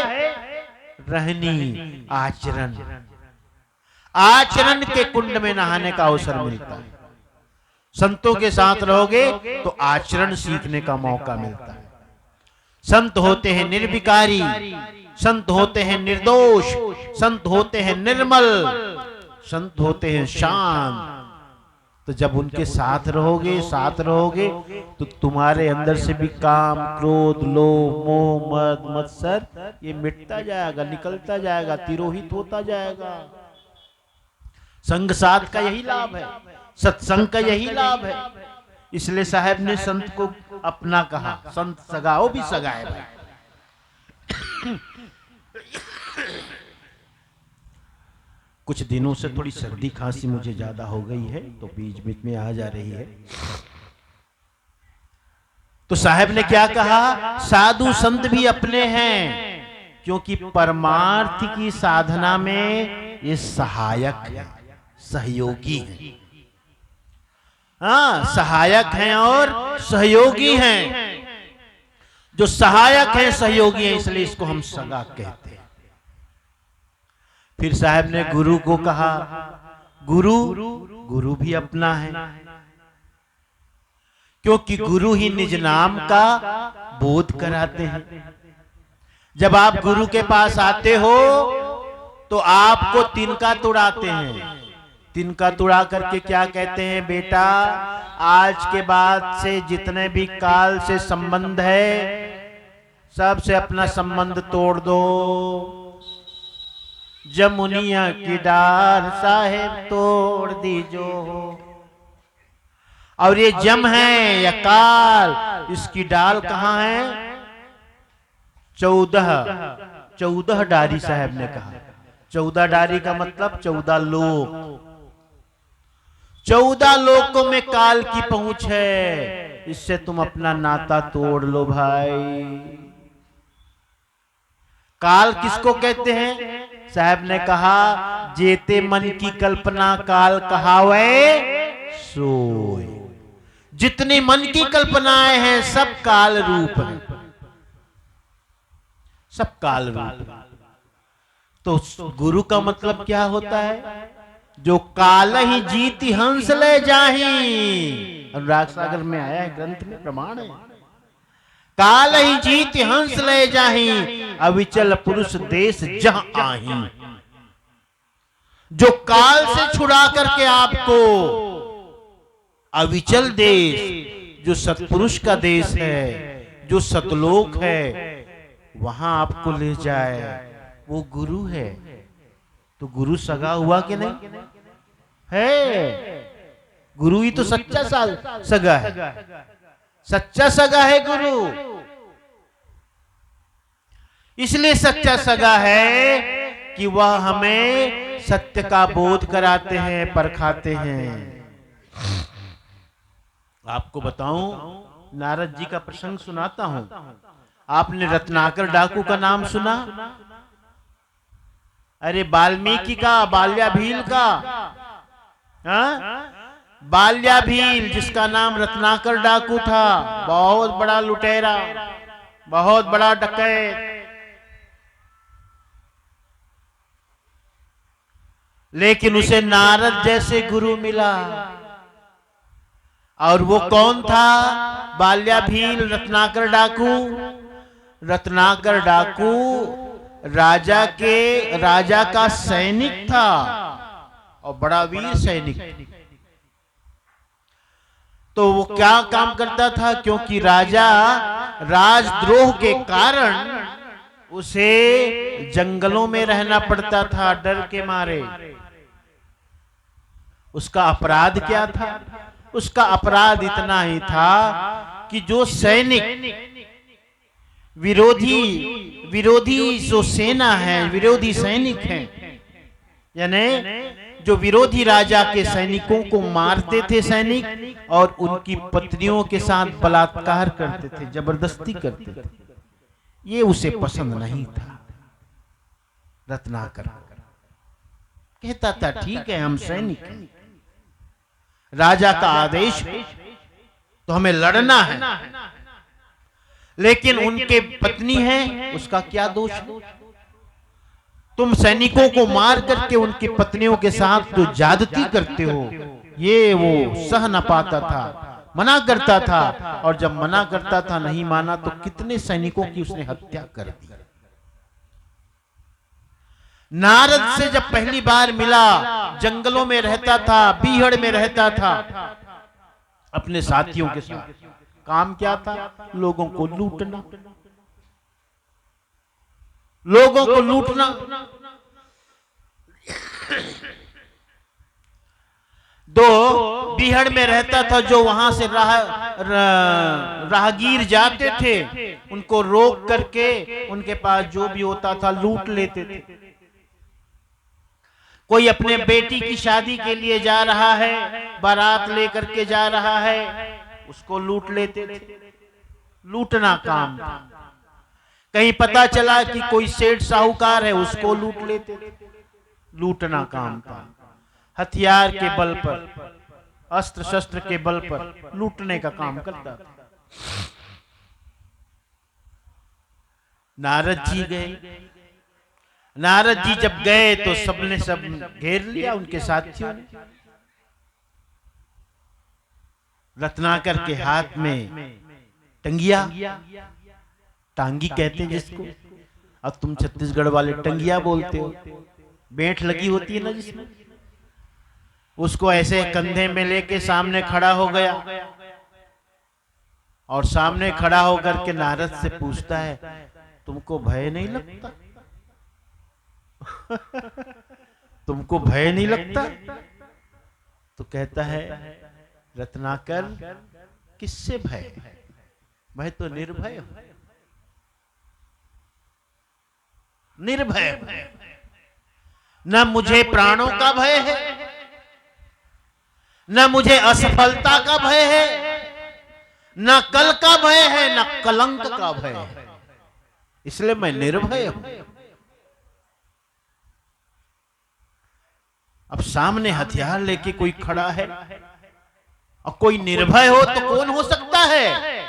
रहनी, आचरण, आचरण के कुंड में नहाने का अवसर मिलता है। संतों के साथ रहोगे तो आचरण सीखने का मौका मिलता है। संत होते हैं निर्विकारी, संत होते हैं निर्दोष, संत होते हैं निर्मल, संत होते हैं शांत। तो जब उनके साथ रहोगे तो तुम्हारे अंदर से भी काम, क्रोध, लोभ, मोह, मद, मत्सर ये मिटता जाएगा, निकलता जाएगा, तिरोहित होता जाएगा। संग साथ का यही लाभ है, सत्संग का यही लाभ है। इसलिए साहब ने संत को अपना कहा, संत सगा, वो भी सगा है भाई। कुछ दिनों से थोड़ी सर्दी खांसी मुझे ज्यादा हो गई है, तो बीच बीच में आ जा रही है। तो साहब ने क्या कहा, साधु संत भी अपने हैं, क्योंकि परमार्थ की साधना में ये सहायक है, सहयोगी है। हाँ, सहायक हैं और सहयोगी हैं। जो सहायक हैं, सहयोगी हैं, इसलिए इसको हम सगा कहते हैं। फिर साहब ने गुरु को कहा, गुरु भी अपना है, क्योंकि गुरु ही निज नाम का बोध कराते हैं। जब आप गुरु के पास आते हो तो आपको तिनका तुड़ाते हैं। तिनका तुड़ा करके क्या कहते हैं, बेटा आज के बाद से जितने भी काल से संबंध है, सबसे अपना संबंध तोड़ दो। जमुनिया की डार साहेब तोड़ दीजो। और ये जम है या काल, इसकी डाल कहां है? 14 डारी साहब ने कहा। 14 डारी का मतलब 14 लोक। 14 लोकों में काल की पहुंच है। इससे तुम अपना नाता तोड़ लो भाई। काल किसको कहते हैं? साहब ने कहा, जेते मन की कल्पना काल कहावे सोए। जितनी मन की कल्पनाएं हैं सब काल रूप है, सब काल रूप। तो गुरु का मतलब क्या होता है? जो काल ही जीती हंस ले जाही। अनुराग सागर में आया है, ग्रंथ में प्रमाण है। काल ही जीती हंस ले जाही, अविचल पुरुष देश जहां आही। जो काल से छुड़ा करके आपको अविचल देश, जो सतपुरुष का देश है, जो सतलोक है, वहां आपको ले जाए, वो गुरु है। तो गुरु सगा हुआ कि नहीं है? गुरु ही तो सच्चा सगा है, सच्चा सगा है गुरु। इसलिए सच्चा सगा है कि वह हमें सत्य का बोध कराते हैं, परखाते हैं। आपको बताऊं, नारद जी का प्रसंग सुनाता हूं। आपने रत्नाकर डाकू का नाम सुना? अरे वाल्मीकि का, बाल्याभील का, बाल्याभील जिसका नाम रत्नाकर डाकू था, बहुत बड़ा लुटेरा, बहुत बड़ा डकैत। लेकिन उसे नारद जैसे गुरु मिला। और वो कौन था? बाल्याभील रत्नाकर डाकू। रत्नाकर डाकू राजा का सैनिक था और बड़ा वीर सैनिक। तो वो क्या काम करता था? क्योंकि राजा राजद्रोह के कारण उसे जंगलों में रहना पड़ता था डर के मारे। उसका अपराध क्या था? उसका अपराध इतना ही था कि जो सैनिक विरोधी जो सेना है, विरोधी सैनिक हैं, यानी जो विरोधी राजा के सैनिकों को मारते थे सैनिक, और उनकी पत्नियों के साथ बलात्कार करते थे, जबरदस्ती करते थे, ये उसे पसंद नहीं था। रत्नाकर कहता था ठीक है, हम सैनिक हैं, राजा का आदेश तो हमें लड़ना है, लेकिन उनके पत्नी है, उसका क्या दोष है? तुम सैनिकों को मार करके उनकी पत्नियों के साथ जो ज्यादती करते हो, ये वो सह न पाता था, मना करता था। और जब मना करता था, नहीं माना, तो कितने सैनिकों की उसने हत्या कर दी। नारद से जब पहली बार मिला, जंगलों में रहता था, बीहड़ में रहता था अपने साथियों के साथ। काम क्या था? लोगों को लूटना, लोगों को लूटना। दो बीहड़ में रहता था, जो वहां से राहगीर जाते थे, उनको रोक करके उनके पास जो भी होता था लूट लेते थे। कोई अपने बेटी की शादी के लिए जा रहा है, बारात लेकर के जा रहा है, उसको लूट लेते थे। लूटना काम था। कहीं पता चला कि कोई सेठ साहूकार है, उसको लूट लेते थे। लूटना काम था। हथियार के बल पर, अस्त्र शस्त्र के बल पर लूटने का काम करता था। नारद जी गए। नारद जी जब गए तो सबने सब घेर लिया, उनके साथियों ने। रत्नाकर के हाथ में टंगिया, टांगी कहते हैं जिसको, अब तुम छत्तीसगढ़ वाले टंगिया बोलते हो, बेंट लगी होती है ना जिसमें, उसको ऐसे कंधे में लेके सामने खड़ा हो गया। और सामने खड़ा होकर के नारद से पूछता है, तुमको भय नहीं लगता? तुमको भय नहीं लगता? तो कहता है, रत्नाकर किससे भय? मैं तो निर्भय हूं, निर्भय। न मुझे प्राणों का भय है, न मुझे असफलता का भय है, न कल का भय है, न कलंक का भय है, इसलिए मैं निर्भय हूं। अब सामने हथियार लेके कोई खड़ा है और कोई निर्भय हो तो कौन हो सकता है?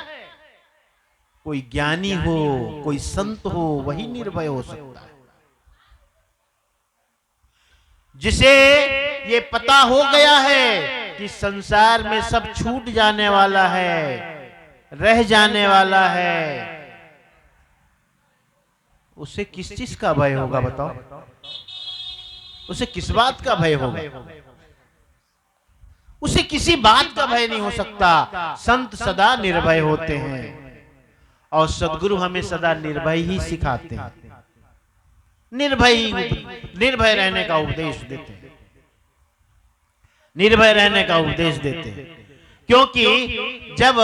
कोई ज्ञानी हो, कोई संत हो, वही निर्भय हो सकता है। जिसे ये पता हो गया है कि संसार में सब छूट जाने वाला है, रह जाने वाला है, उसे किस चीज का भय होगा बताओ? उसे किस बात का भय होगा? उसे किसी बात का भय नहीं हो सकता। संत सदा निर्भय होते हैं और सद्गुरु हमें सदा निर्भय ही सिखाते हैं, निर्भय रहने का उपदेश देते हैं, निर्भय रहने का उपदेश देते हैं। क्योंकि जब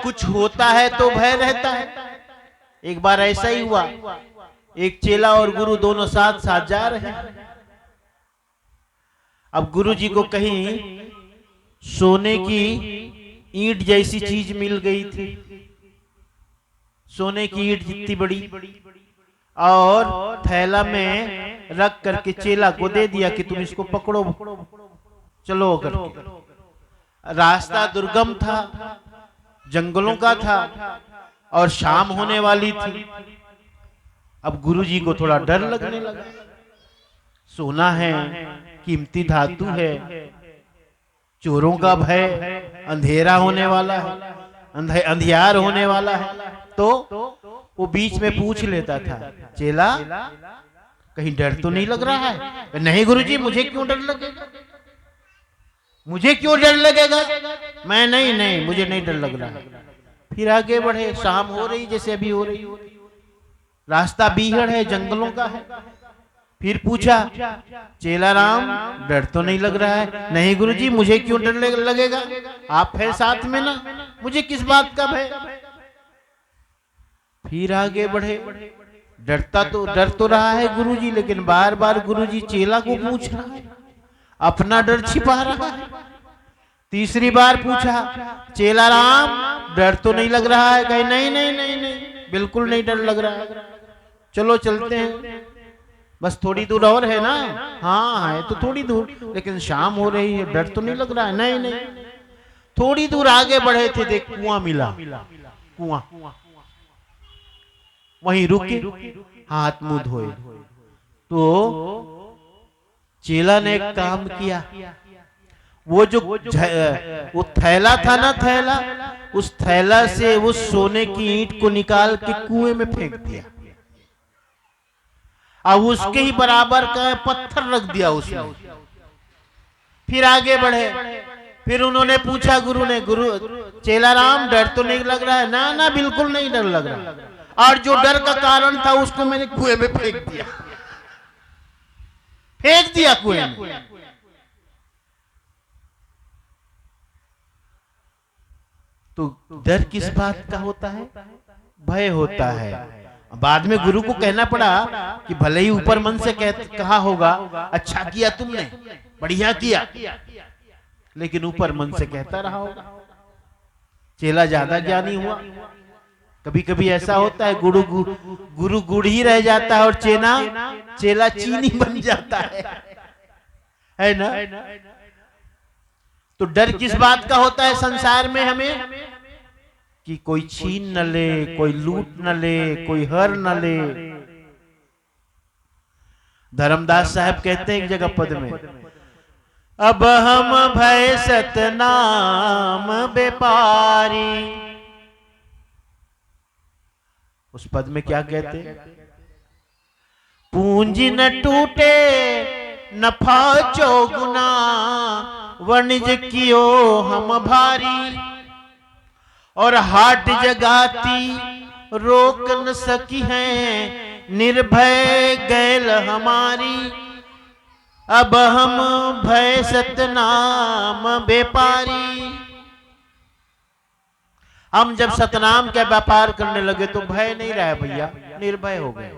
कुछ होता है तो भय रहता है। एक बार ऐसा ही हुआ, एक चेला और गुरु दोनों साथ साथ जा रहे हैं। अब गुरु जी को कहीं सोने की ईंट जैसी चीज मिल गई थी, सोने की ईंट जितनी बड़ी, और थैला में रख करके चेला को दे दिया कि तुम इसको पकड़ो, चलो करके। रास्ता दुर्गम था, जंगलों का था और शाम होने वाली थी। अब गुरु जी को थोड़ा डर लगने लगा। सोना है, कीमती धातु है, चोरों का भय, अंधेरा होने वाला है, अंधियार होने वाला है, तो वो बीच में पूछ लेता था, चेला कहीं डर तो नहीं लग रहा है? नहीं गुरुजी, मुझे क्यों डर लगेगा, मुझे क्यों डर लगेगा, मैं नहीं मुझे नहीं डर लग रहा है। फिर आगे बढ़े, शाम हो रही जैसे अभी हो रही, रास्ता बीहड़ है, जंगलों का है। फिर पूछा, चेला राम डर तो नहीं लग रहा है? नहीं गुरुजी, मुझे क्यों डर लगेगा, आप है साथ में ना, मुझे किस बात का भय। फिर आगे बढ़े, डर तो रहा है गुरुजी, लेकिन बार बार गुरुजी चेला को पूछ रहा है, अपना डर छिपा रहा है। तीसरी बार पूछा, चेला राम डर तो नहीं लग रहा है? कहे नहीं बिल्कुल नहीं डर लग रहा है, चलो चलते हैं, बस थोड़ी दूर और है ना। हाँ है तो थोड़ी दूर, लेकिन शाम हो रही है, डर तो नहीं लग रहा है? नहीं। थोड़ी दूर आगे बढ़े थे, देख कुआं मिला, कुआं, वहीं रुके, हाथ मुंह धोए। तो चेला ने एक काम किया, वो जो वो थैला था ना, थैला, उस थैला से उस सोने की ईंट को निकाल के कुएं में फेंक दिया, अब उसके ही बराबर का पत्थर रख दिया उसमें। फिर आगे बढ़े, फिर उन्होंने पूछा गुरु ने, चेला राम डर तो नहीं लग रहा है? ना बिल्कुल नहीं डर लग रहा, और जो डर का कारण था उसको मैंने कुएं में फेंक दिया कुएं में। तो डर किस बात का होता है? भय होता है। बाद में गुरु को कहना पड़ा कि भले ही ऊपर मन से कहा होगा, अच्छा किया तुमने, बढ़िया किया, लेकिन ऊपर मन से कहता रहा होगा। चेला ज्यादा ज्ञानी हुआ। कभी कभी ऐसा होता है, गुरु गुड़ ही रह जाता है और चेला चीनी बन जाता है ना। तो डर किस बात का होता है संसार में हमें? कि कोई छीन न ले, कोई लूट न ले, कोई हर न ले। धर्मदास साहब कहते हैं एक जगह पद में, अब हम भय सतनाम व्यापारी। उस पद में क्या कहते हैं? पूंजी न टूटे नफा चौगुना, वणिज कियो हम भारी। और हाट जगाती रोक न सकी है, निर्भय गैल हमारी। अब हम भय सतनाम व्यापारी। हम जब सतनाम का व्यापार करने लगे तो भय नहीं रहा भैया, निर्भय हो गए।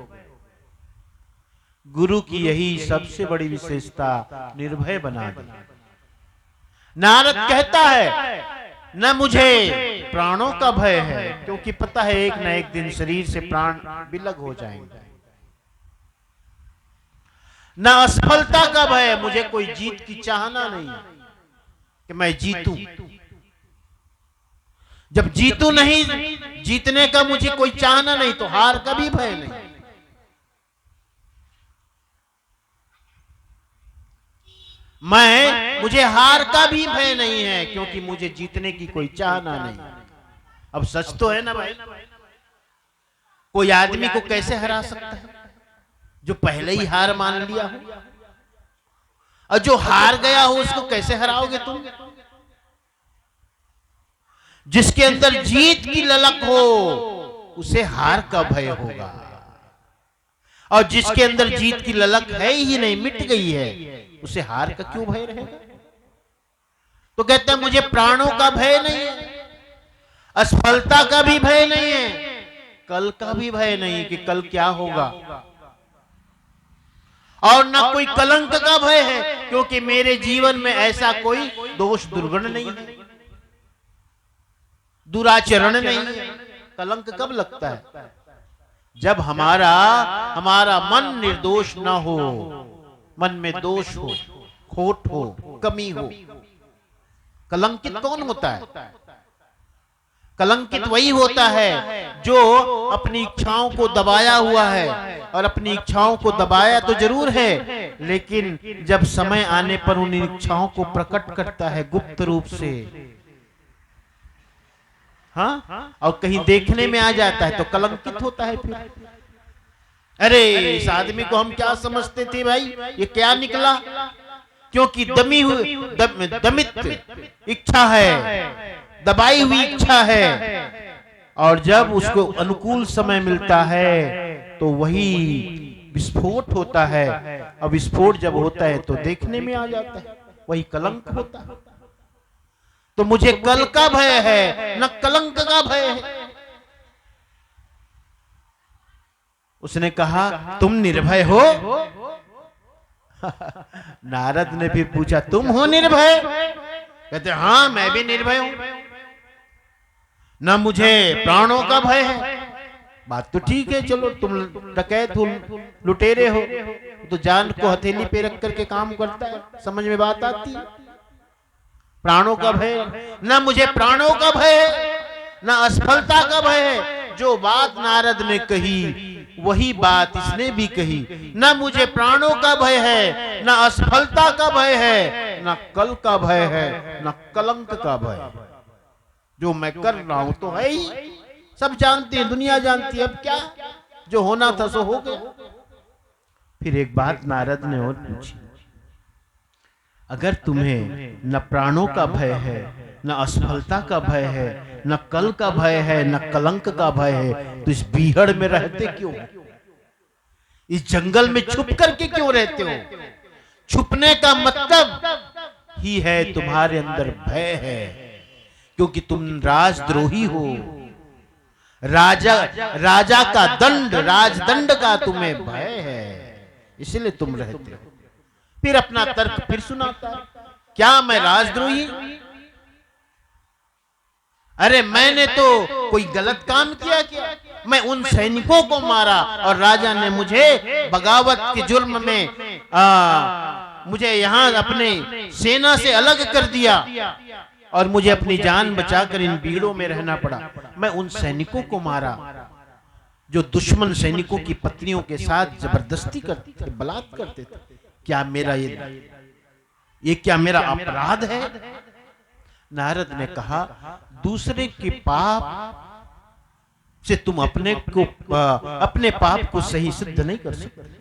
गुरु की यही सबसे बड़ी विशेषता, निर्भय बना दी। नारद कहता है, न मुझे प्राणों का भय है, क्योंकि पता है एक न एक दिन शरीर से प्राण विलग हो जाएंगे। न असफलता का भय है, मुझे कोई जीत की चाहना नहीं कि मैं जीतूं। जब जीतू नहीं, जीतने का मुझे कोई चाहना नहीं, तो हार का भी भय नहीं। मुझे हार का भी भय नहीं है, क्योंकि मुझे जीतने की कोई चाहना नहीं। अब सच तो है ना भाई, कोई आदमी को कैसे हरा सकता है जो पहले ही हार मान लिया हो? और जो हार गया हो उसको कैसे हराओगे तुम? जिसके अंदर जीत की ललक हो उसे हार का भय होगा, और जिसके अंदर जीत की ललक है ही नहीं, मिट गई है, उसे हार का क्यों भय रहेगा? तो कहते हैं मुझे प्राणों का भय नहीं है, असफलता का भी भय नहीं है, कल का भी भय नहीं कि कल क्या होगा, और न कोई कलंक का भय है, क्योंकि मेरे जीवन में ऐसा कोई दोष दुर्गुण नहीं है, दुराचरण नहीं है। कलंक कब लगता है? जब हमारा मन निर्दोष न हो, मन में दोष हो, खोट हो, कमी हो। कलंकित कौन होता है? कलंकित वही होता है जो अपनी इच्छाओं को दबाया हुआ है, और अपनी इच्छाओं को दबाया तो जरूर है, लेकिन जब समय आने पर उन इच्छाओं को प्रकट करता है गुप्त रूप से, हाँ, और कहीं देखने में आ जाता है तो कलंकित होता है। फिर अरे इस आदमी को हम क्या समझते थे भाई, ये क्या निकला, क्योंकि दमी हुई दमित इच्छा है, दबाई हुई इच्छा है, और जब उसको अनुकूल समय मिलता है तो वही विस्फोट होता है, और विस्फोट जब होता है तो देखने में आ जाता है, वही कलंक होता है। तो मुझे कल का भय है न कलंक का भय है। उसने कहा तुम निर्भय हो? नारद ने फिर पूछा तुम हो निर्भय? कहते हाँ मैं भी निर्भय हूं, न मुझे प्राणों का भय है। बात तो ठीक है, चलो तुम डकैत हो, लुटेरे हो, तो जान को हथेली पे रख करके काम करता है, समझ में बात आती है। प्राणों का भय, न मुझे प्राणों का भय है न असफलता का भय है। जो बात नारद ने कही वही बात इसने भी कही, न मुझे प्राणों का भय है, न असफलता का भय है, न कल का भय है, न कलंक का भय। जो मैं कर रहा हूं तो है ही, सब जानते हैं, दुनिया जानती है, अब क्या, जो होना था सो हो गया। फिर एक बात नारद ने और पूछी, अगर तुम्हें न प्राणों का भय है, न असफलता का भय है, न कल का भय है, न कलंक का भय है, तो इस बीहड़ में रहते क्यों? इस जंगल में छुप करके क्यों रहते हो? छुपने का मतलब ही है तुम्हारे अंदर भय है, क्योंकि तुम राजद्रोही हो। राजा का दंड, राजदंड का तुम्हें भय है, इसलिए तुम रहते हो। फिर अपना तर्क फिर सुनाता है, क्या मैं राजद्रोही? अरे मैंने तो कोई गलत काम किया क्या? मैं उन सैनिकों को मारा और राजा ने मुझे बगावत के जुर्म में मुझे यहाँ अपने सेना से अलग कर दिया और मुझे अपनी जान बचाकर इन भीड़ों में रहना पड़ा। मैं उन सैनिकों को मारा जो दुश्मन सैनिकों की पत्नियों के साथ जबरदस्ती करते थे, बलात्कार करते थे। क्या मेरा ये क्या मेरा अपराध है? नारद ने कहा दूसरे के पाप से तुम अपने पाप को सही सिद्ध नहीं कर सकते।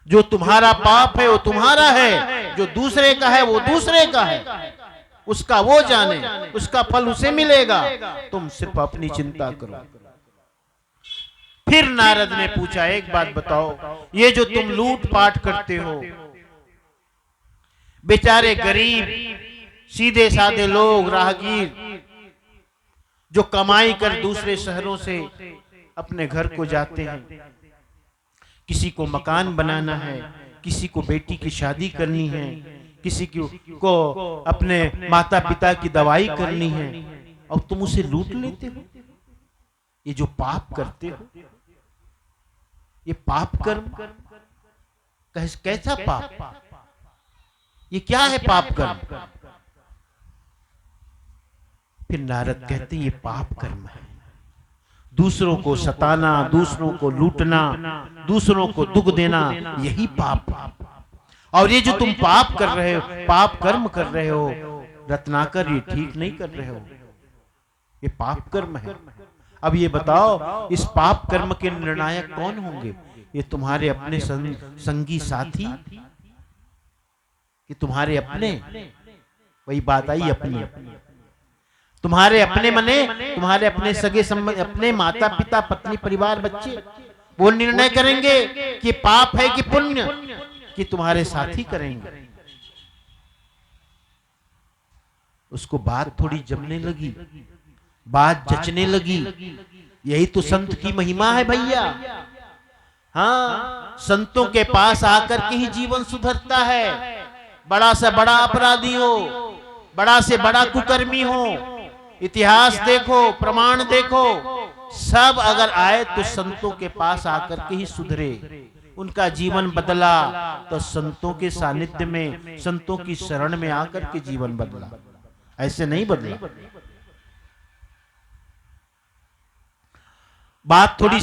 जो तुम्हारा पाप है वो तुम्हारा है, जो दूसरे का है वो दूसरे का है, उसका वो जाने, उसका फल उसे मिलेगा। तुम सिर्फ अपनी चिंता करो। फिर नारद ने पूछा, एक बात बताओ, ये जो तुम लूट पाट करते हो, बेचारे गरीब सीधे साधे लोग, राहगीर जो कमाई कर दूसरे शहरों से अपने घर को जाते हैं, किसी को मकान बनाना है, किसी को बेटी की शादी करनी है, किसी को अपने माता पिता की दवाई करनी है, और तुम उसे लूट लेते हो। ये जो पाप करते हो, ये पाप कर्म कैसा पाप? ये क्या है पाप कर्म? फिर नारद कहते ये पाप कर्म है। दूसरों को सताना, दूसरों को लूटना, दूसरों को दुख देना, यही पाप। और ये जो तुम पाप कर रहे हो, पाप कर्म कर रहे हो रत्नाकर, ये ठीक नहीं कर रहे हो, ये पाप कर्म है। अब ये बताओ, इस पाप कर्म के निर्णायक कौन होंगे? ये तुम्हारे अपने संगी साथी कि तुम्हारे अपने? वही बात आई, अपनी। तुम्हारे अपने मने तुम्हारे अपने सगे संबंध, अपने माता पिता, पत्नी, परिवार, बच्चे, वो निर्णय करेंगे कि पाप है कि पुण्य, कि तुम्हारे साथी करेंगे। उसको बात थोड़ी जमने लगी, बात जचने लगी। यही तो संत की महिमा है भैया। हाँ, संतों के पास आकर के ही जीवन सुधरता है। बड़ा से बड़ा अपराधी हो, बड़ा से बड़ा कुकर्मी हो, इतिहास देखो, प्रमाण देखो, सब अगर आए तो संतों के पास आकर के ही सुधरे। उनका जीवन बदला तो संतों के सानिध्य में, संतों की शरण में आकर के जीवन बदला, ऐसे नहीं बदला। बात थोड़ी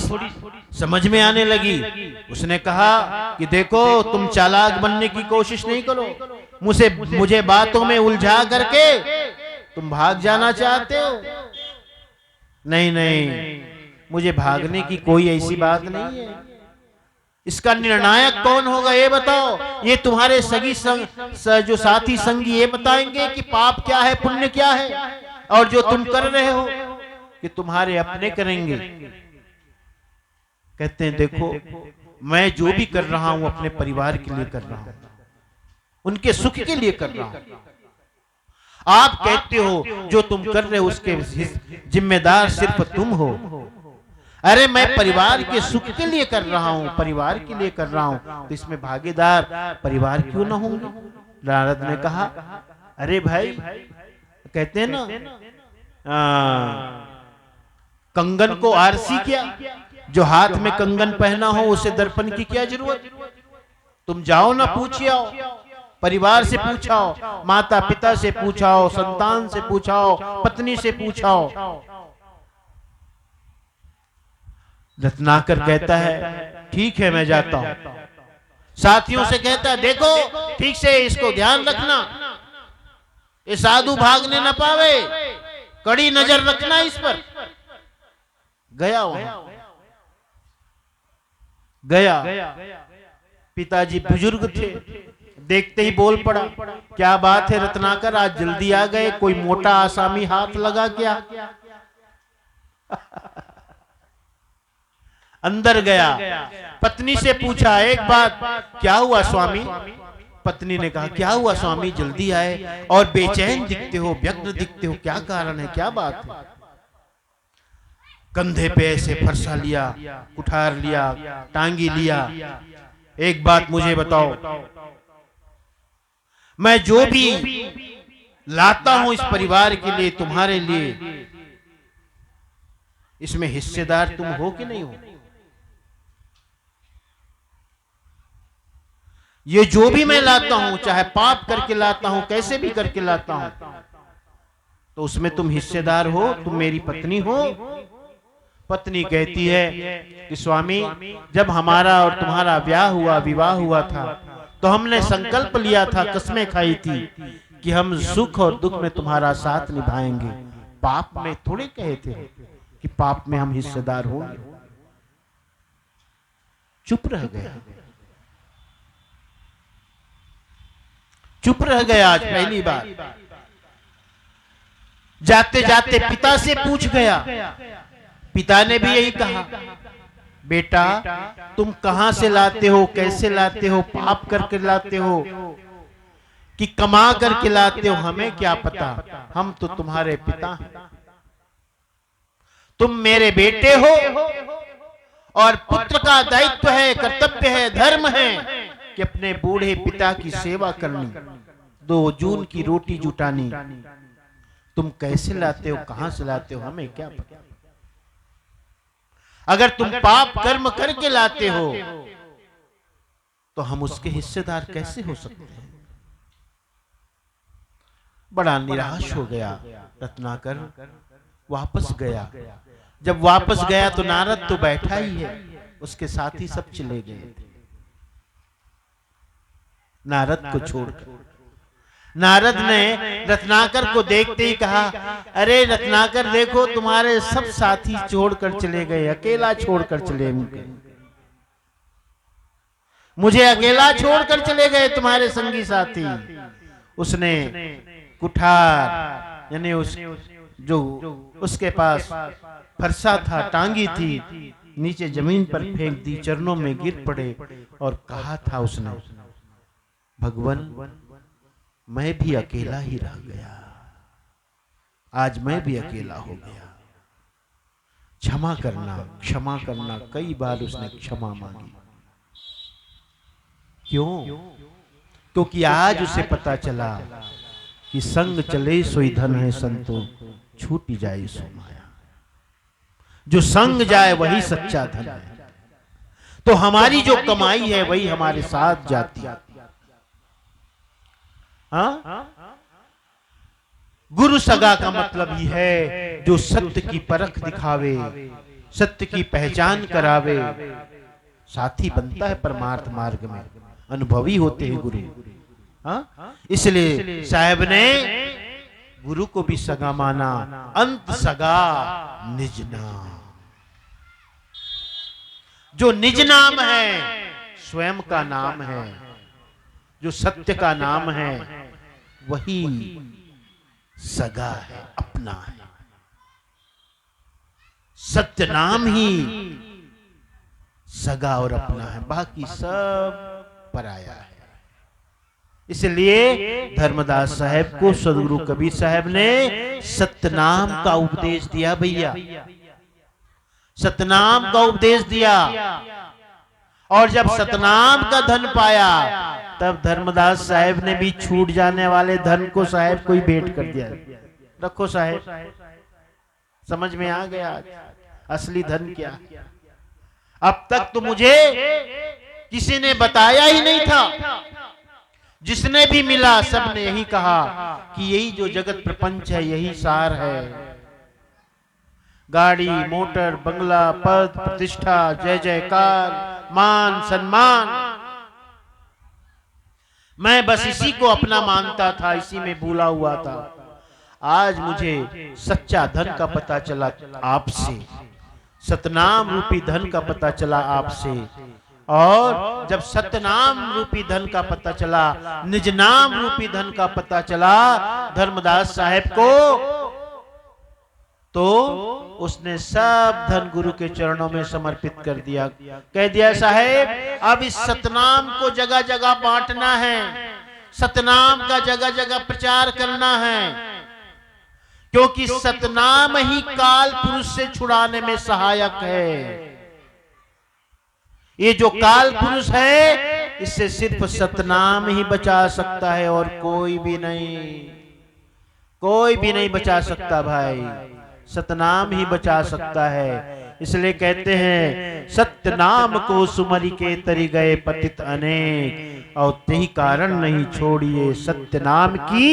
समझ में आने लगी। उसने कहा कि देखो, तुम चालाक बनने की कोशिश नहीं करो, मुझे बातों में उलझा करके तुम भाग जाना चाहते हो? नहीं नहीं, मुझे भागने की कोई ऐसी बात नहीं है। इसका निर्णायक कौन होगा ये बताओ? ये तुम्हारे सगी जो साथी संगी ये बताएंगे कि पाप क्या है पुण्य क्या है, और जो तुम कर रहे हो कि तुम्हारे अपने करेंगे। कहते हैं देखो, मैं जो भी कर रहा हूं अपने परिवार के लिए कर रहा हूं, उनके सुख के लिए कर रहा हूं। आप कहते हो जो तुम कर रहे हो उसके जिम्मेदार सिर्फ तुम हो। अरे मैं परिवार के सुख के लिए कर रहा हूं, परिवार के लिए कर रहा हूं, तो इसमें भागीदार परिवार क्यों ना होंगे? नारद ने कहा अरे भाई, कहते हैं ना कंगन को आरसी क्या, जो हाथ में कंगन पहना हो उसे दर्पण की क्या जरूरत? तुम जाओ ना पूछिए आओ, परिवार से पूछाओ, माता पिता से पूछाओ, संतान से पूछाओ, पत्नी से पूछाओ। रत्नाकर कहता है ठीक है मैं जाता हूं। साथियों से कहता है देखो ठीक से इसको ध्यान रखना, ये साधु भागने न पावे, कड़ी नजर रखना इस पर। गया वहां, गया, पिताजी बुजुर्ग थे, देखते ही बोल पड़ा क्या बात है रत्नाकर, आज जल्दी आ गए, कोई मोटा आसामी हाथ लगा क्या? अंदर गया, पत्नी से पूछा एक बात, क्या हुआ स्वामी? पत्नी ने कहा क्या हुआ स्वामी, जल्दी आए और बेचैन दिखते हो, व्यग्र दिखते हो, क्या कारण है, क्या बात है? कंधे पे ऐसे फरसा लिया, कुठार लिया, टांगी लिया। एक बात मुझे बताओ, मैं जो भी लाता हूं इस परिवार के लिए, तुम्हारे लिए, इसमें हिस्सेदार तुम हो कि नहीं हो? ये जो भी मैं लाता हूं, चाहे पाप करके लाता हूं, कैसे भी करके लाता हूं, तो उसमें तुम हिस्सेदार हो, तुम मेरी पत्नी हो। पत्नी कहती है कि स्वामी जब हमारा और तुम्हारा ब्याह हुआ, विवाह हुआ था, तो हमने संकल्प लिया था, कसमें खाई थी कि हम सुख और दुख में तुम्हारा साथ निभाएंगे। पाप में थोड़े कहे थे कि पाप में हम हिस्सेदार होंगे। चुप रह गया, चुप रह गया। आज पहली बार जाते जाते पिता से पूछ गया, पिता ने भी यही कहा बेटा तुम कहां से लाते हो, कैसे लाते हो, पाप करके लाते हो कि कमा करके लाते हो, हमें क्या पता, हम तो तुम्हारे पिता हैं, तुम मेरे बेटे हो और पुत्र का दायित्व है, कर्तव्य है, धर्म है कि अपने बूढ़े पिता की सेवा करनी, 2 जून की रोटी जुटानी। तुम कैसे लाते हो, कहां से लाते हो, हमें क्या पता। अगर तुम पाप कर्म करके लाते हो तो हम उसके हिस्सेदार कैसे हो सकते हैं? बड़ा निराश हो गया रत्नाकर, वापस गया। जब वापस गया तो नारद तो बैठा ही है, उसके साथी सब चले गए थे नारद को छोड़कर। नारद ने रत्नाकर को देखते ही कहा अरे रत्नाकर देखो तुम्हारे सब साथी छोड़कर चले गए, अकेला छोड़कर चले गए, मुझे अकेला छोड़कर चले गए तुम्हारे संगी साथी। उसने कुठार यानी उस जो उसके पास फरसा था, टांगी थी, नीचे जमीन पर फेंक दी, चरणों में गिर पड़े और कहा था उसने भगवान मैं भी अकेला ही रह गया, आज मैं भी अकेला हो गया, क्षमा करना, क्षमा करना। कई बार उसने क्षमा मांगी। क्यों? क्योंकि आज उसे पता चला कि संग चले सोई धन है संतो, छूटी जाए सो माया। जो संग जाए वही सच्चा धन है। तो हमारी जो कमाई है वही हमारे साथ जाती है। गुरु सगा का मतलब ही है जो सत्य की परख दिखावे, सत्य की पहचान करावे, साथी बनता है परमार्थ मार्ग में, अनुभवी होते हैं गुरु। इसलिए साहब ने गुरु को भी सगा माना, अंत सगा निज नाम। जो निज नाम है स्वयं का नाम है, जो सत्य का नाम है वही सगा है, अपना है। सत्य नाम ही सगा और अपना है, बाकी सब पराया है। इसलिए धर्मदास साहब को सदगुरु कबीर साहब ने सतनाम का उपदेश दिया। भैया सतनाम का उपदेश दिया, और जब सतनाम का धन पाया तब धर्मदास साहब ने भी छूट जाने वाले धन को साहब को ही भेंट कर दिया। रखो साहब, समझ में आ गया असली धन क्या। अब तक तो मुझे किसी ने बताया ही नहीं था। जिसने भी मिला सबने यही कहा कि यही जो जगत प्रपंच है यही सार है। गाड़ी, मोटर, बंगला, पद, प्रतिष्ठा, जय जयकार, मान, सम्मान, मैं बस इसी को अपना मानता था, इसी में भूला हुआ था। आज मुझे सच्चा धन का पता चला आपसे, सतनाम रूपी धन का पता चला आपसे। और जब सतनाम रूपी धन का पता चला, निज नाम रूपी धन का पता चला धर्मदास साहब को, तो उसने सब धन गुरु के चरणों में समर्पित कर दिया। कह दिया साहेब अब इस सतनाम को जगह जगह बांटना है, सतनाम का जगह जगह प्रचार करना है, क्योंकि सतनाम ही काल पुरुष से छुड़ाने में सहायक है। ये जो काल पुरुष है इससे सिर्फ सतनाम ही बचा सकता है और कोई भी नहीं, कोई भी नहीं बचा सकता भाई, सतनाम ही बचा सकता है। इसलिए कहते हैं सत्य नाम को सुमरि के तरी गए पतित अनेक, और तेहि कारण नहीं छोड़िए सत्य नाम की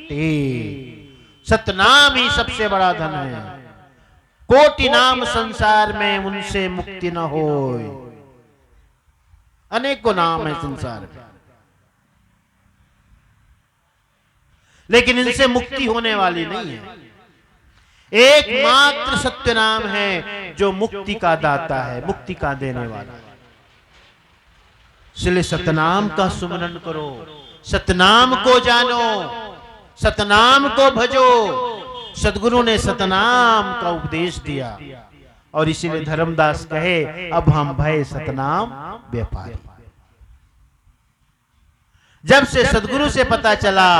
टेक। सतनाम ही सबसे बड़ा धन है। कोटि नाम संसार में उनसे मुक्ति न होए। अनेकों नाम है संसार में, लेकिन इनसे मुक्ति होने वाली नहीं है। एकमात्र सत्य नाम है जो मुक्ति का दाता है, मुक्ति का देने वाला। इसलिए सतनाम का सुमरन करो, सतनाम को जानो, सतनाम को भजो। सदगुरु ने सतनाम का उपदेश दिया, और इसीलिए धर्मदास कहे अब हम भय सतनाम व्यापारी। जब से सदगुरु से पता चला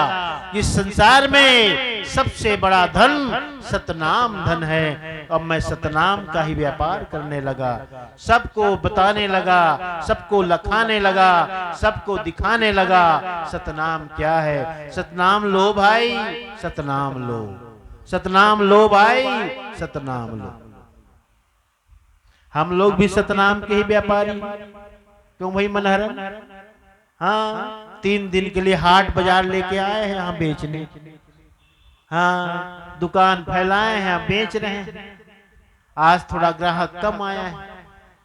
कि संसार में सबसे बड़ा धन सतनाम धन है, अब मैं सतनाम का ही व्यापार करने लगा, सबको बताने लगा, सबको लखाने लगा, सबको दिखाने लगा सतनाम क्या है। सतनाम लो भाई, सतनाम लो, सतनाम लो भाई, सतनाम लो। हम लोग भी सतनाम के ही व्यापारी, क्यों भाई मनहरन? हाँ, 3 दिन के लिए हाट बाजार लेके आए हैं हम बेचने। हाँ, दुकान फैलाए हैं, हम बेच रहे हैं। आज थोड़ा ग्राहक कम आया है,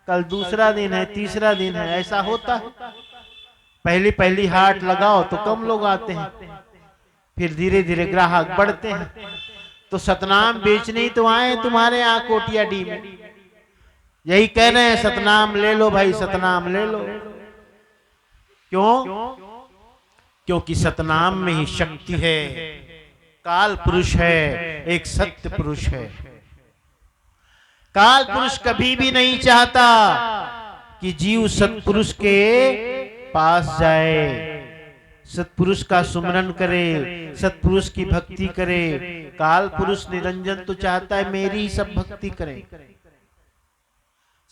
कल दूसरा दिन है, तीसरा दिन है, ऐसा होता है। पहली हाट लगाओ तो कम लोग आते हैं, फिर धीरे धीरे ग्राहक बढ़ते हैं। तो सतनाम बेचने ही तो आए तुम्हारे यहाँ कोटिया डी में, यही कह रहे हैं सतनाम ले लो भाई, सतनाम ले लो। क्यों? क्योंकि सतनाम में ही शक्ति है, काल पुरुष है, एक सत्य पुरुष है। काल पुरुष कभी भी नहीं चाहता कि जीव सत्पुरुष के पास जाए, सत्पुरुष का सुमरन करे, सत्पुरुष की भक्ति करे। काल पुरुष निरंजन तो चाहता है मेरी ही सब भक्ति करें,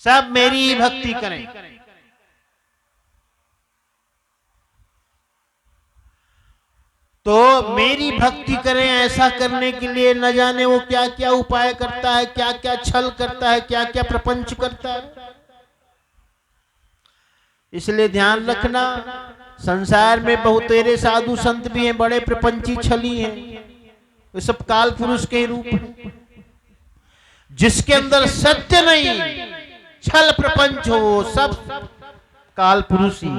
सब मेरी ही भक्ति करें। तो मेरी भक्ति करें, ऐसा करने के लिए न जाने वो क्या क्या उपाय करता है, क्या क्या छल करता है, क्या क्या प्रपंच करता है। इसलिए ध्यान रखना, संसार में बहुत तेरे साधु संत भी हैं, बड़े प्रपंची छली हैं, वे सब काल पुरुष के रूप हैं। जिसके अंदर सत्य नहीं, छल प्रपंच हो, वो सब काल पुरुष ही।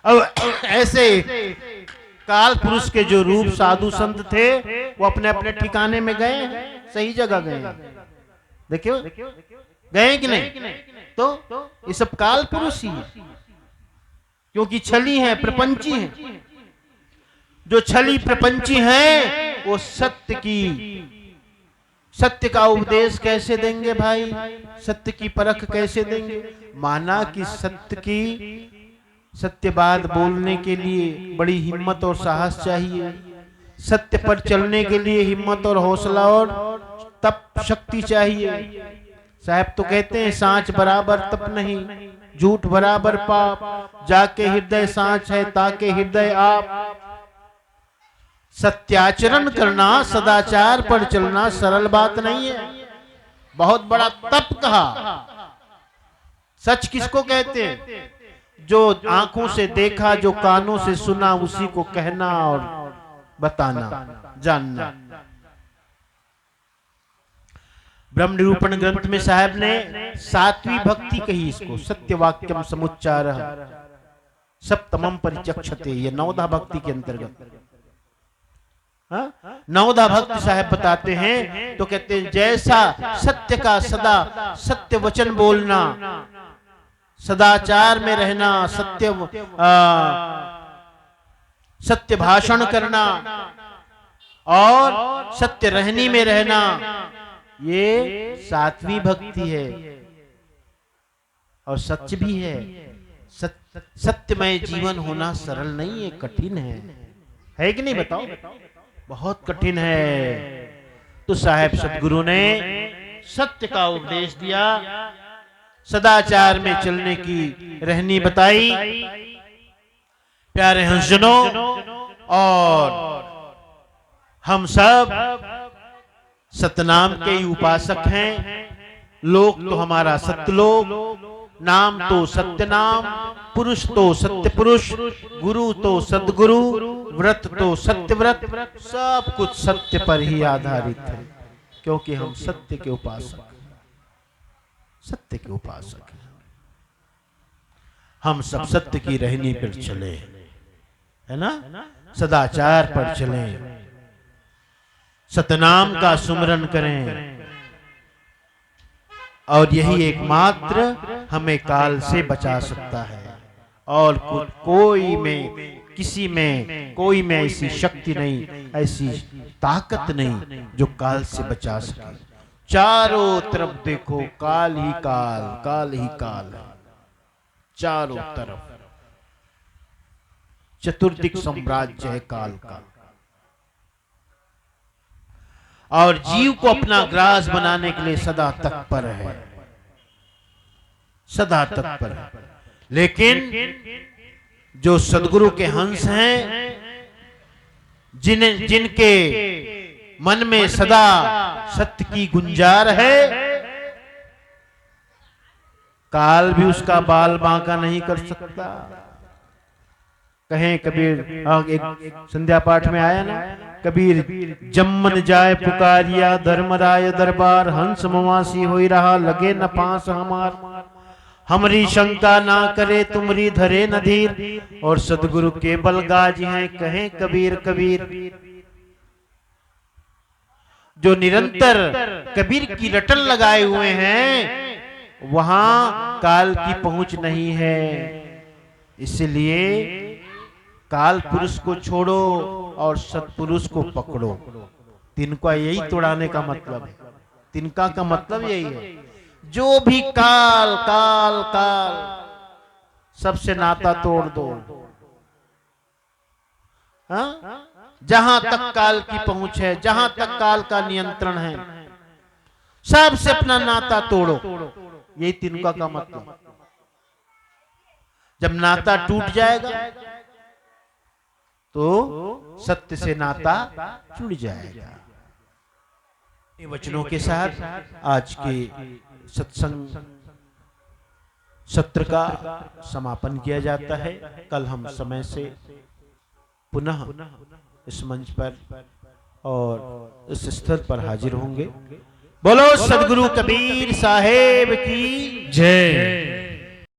अब ऐसे काल पुरुष के जो रूप साधु संत थे वो अपने अपने ठिकाने में गए, सही जगह गए। देखियो गए कि नहीं? तो ये सब काल पुरुष ही है, क्योंकि छली है, प्रपंची है। जो छली प्रपंची है वो सत्य का उपदेश कैसे देंगे भाई? सत्य की परख कैसे देंगे? माना कि सत्य बात बोलने के लिए बड़ी हिम्मत और साहस चाहिए, सत्य पर चलने के लिए हिम्मत और हौसला और तप शक्ति चाहिए। साहब तो कहते हैं सांच बराबर तप नहीं, झूठ बराबर पाप, जाके हृदय सांच है ताके हृदय आप। सत्याचरण करना, सदाचार पर चलना सरल बात नहीं है, बहुत बड़ा तप कहा। सच किसको कहते हैं? जो आंखों से देखा, जो कानों से सुना, उसी को कहना और बताना, जानना। ब्रह्म निरूपण ग्रंथ में साहब ने 7वीं भक्ति कही इसको, सत्यवाक्यम समुच्चारः सप्तमम परिचक्षते, ये 9धा भक्ति के अंतर्गत। 9धा भक्ति साहब बताते हैं तो कहते हैं जैसा सत्य का सदा सत्य वचन बोलना, सदाचार में रहना, सत्य भाषण करना और सत्य रहनी में रहना, ये 7वीं भक्ति है। और सच भी है, सत्यमय जीवन होना सरल नहीं है, कठिन है कि नहीं? बताओ, बहुत कठिन है। तो साहब सदगुरु ने सत्य का उपदेश दिया, सदाचार में चलने की रहनी बताई। प्यारे हंसजनों, और हम सब सतनाम के ही उपासक हैं। लोक तो हमारा सत्यलोक, नाम तो सत्य नाम, पुरुष तो सत्य पुरुष, गुरु तो सदगुरु, व्रत तो सत्य व्रत, सब कुछ सत्य पर ही आधारित है, क्योंकि हम सत्य के उपासक, सत्य के उपासक हैं। हम सब सत्य की रहनी पर चले, है ना, सदाचार पर चले, सतनाम का सुमरन करें, और यही एकमात्र हमें काल से बचा सकता है। और कोई में, किसी में, कोई में ऐसी शक्ति नहीं, ऐसी ताकत नहीं जो काल से बचा सके। चारों तरफ देखो काल ही काल, काल ही काल है चारों तरफ। चतुर्दिक साम्राज्य है काल का, और जीव को अपना ग्रास बनाने के लिए सदा तत्पर है, सदा तत्पर है। लेकिन जो सदगुरु के हंस हैं, जिनके मन में सदा सत्य की गुंजार है, काल भी उसका बाल बांका नहीं कर सकता। कहें कबीर, एक संध्या पाठ में आया ना, कबीर जम्मन जाए पुकारिया, धर्मराय दरबार, हंस मवासी होई रहा, लगे न पास हमार, हमरी शंका ना करे तुमरी धरे न धीर, और सदगुरु के बल गाज हैं, कहें कबीर कबीर। जो निरंतर कबीर की रटन लगाए हुए हैं, वहां काल की पहुंच नहीं है। इसलिए काल पुरुष को छोड़ो और सत्पुरुष को पकड़ो। तिनका यही तोड़ाने का मतलब है, तिनका का मतलब यही है। जो भी काल काल काल, सबसे नाता तोड़ दो। हाँ? जहां तक काल की पहुंच है, जहां तक काल का नियंत्रण है, सबसे अपना नाता तोड़ो। यही तिनका का मतलब। जब नाता टूट जाएगा तो सत्य से नाता जुड़ जाएगा। इन वचनों के साथ आज के सत्संग सत्र का समापन किया जाता है। कल हम समय से पुनः इस मंच पर और इस स्थल पर हाजिर होंगे। बोलो सदगुरु कबीर साहेब की जय।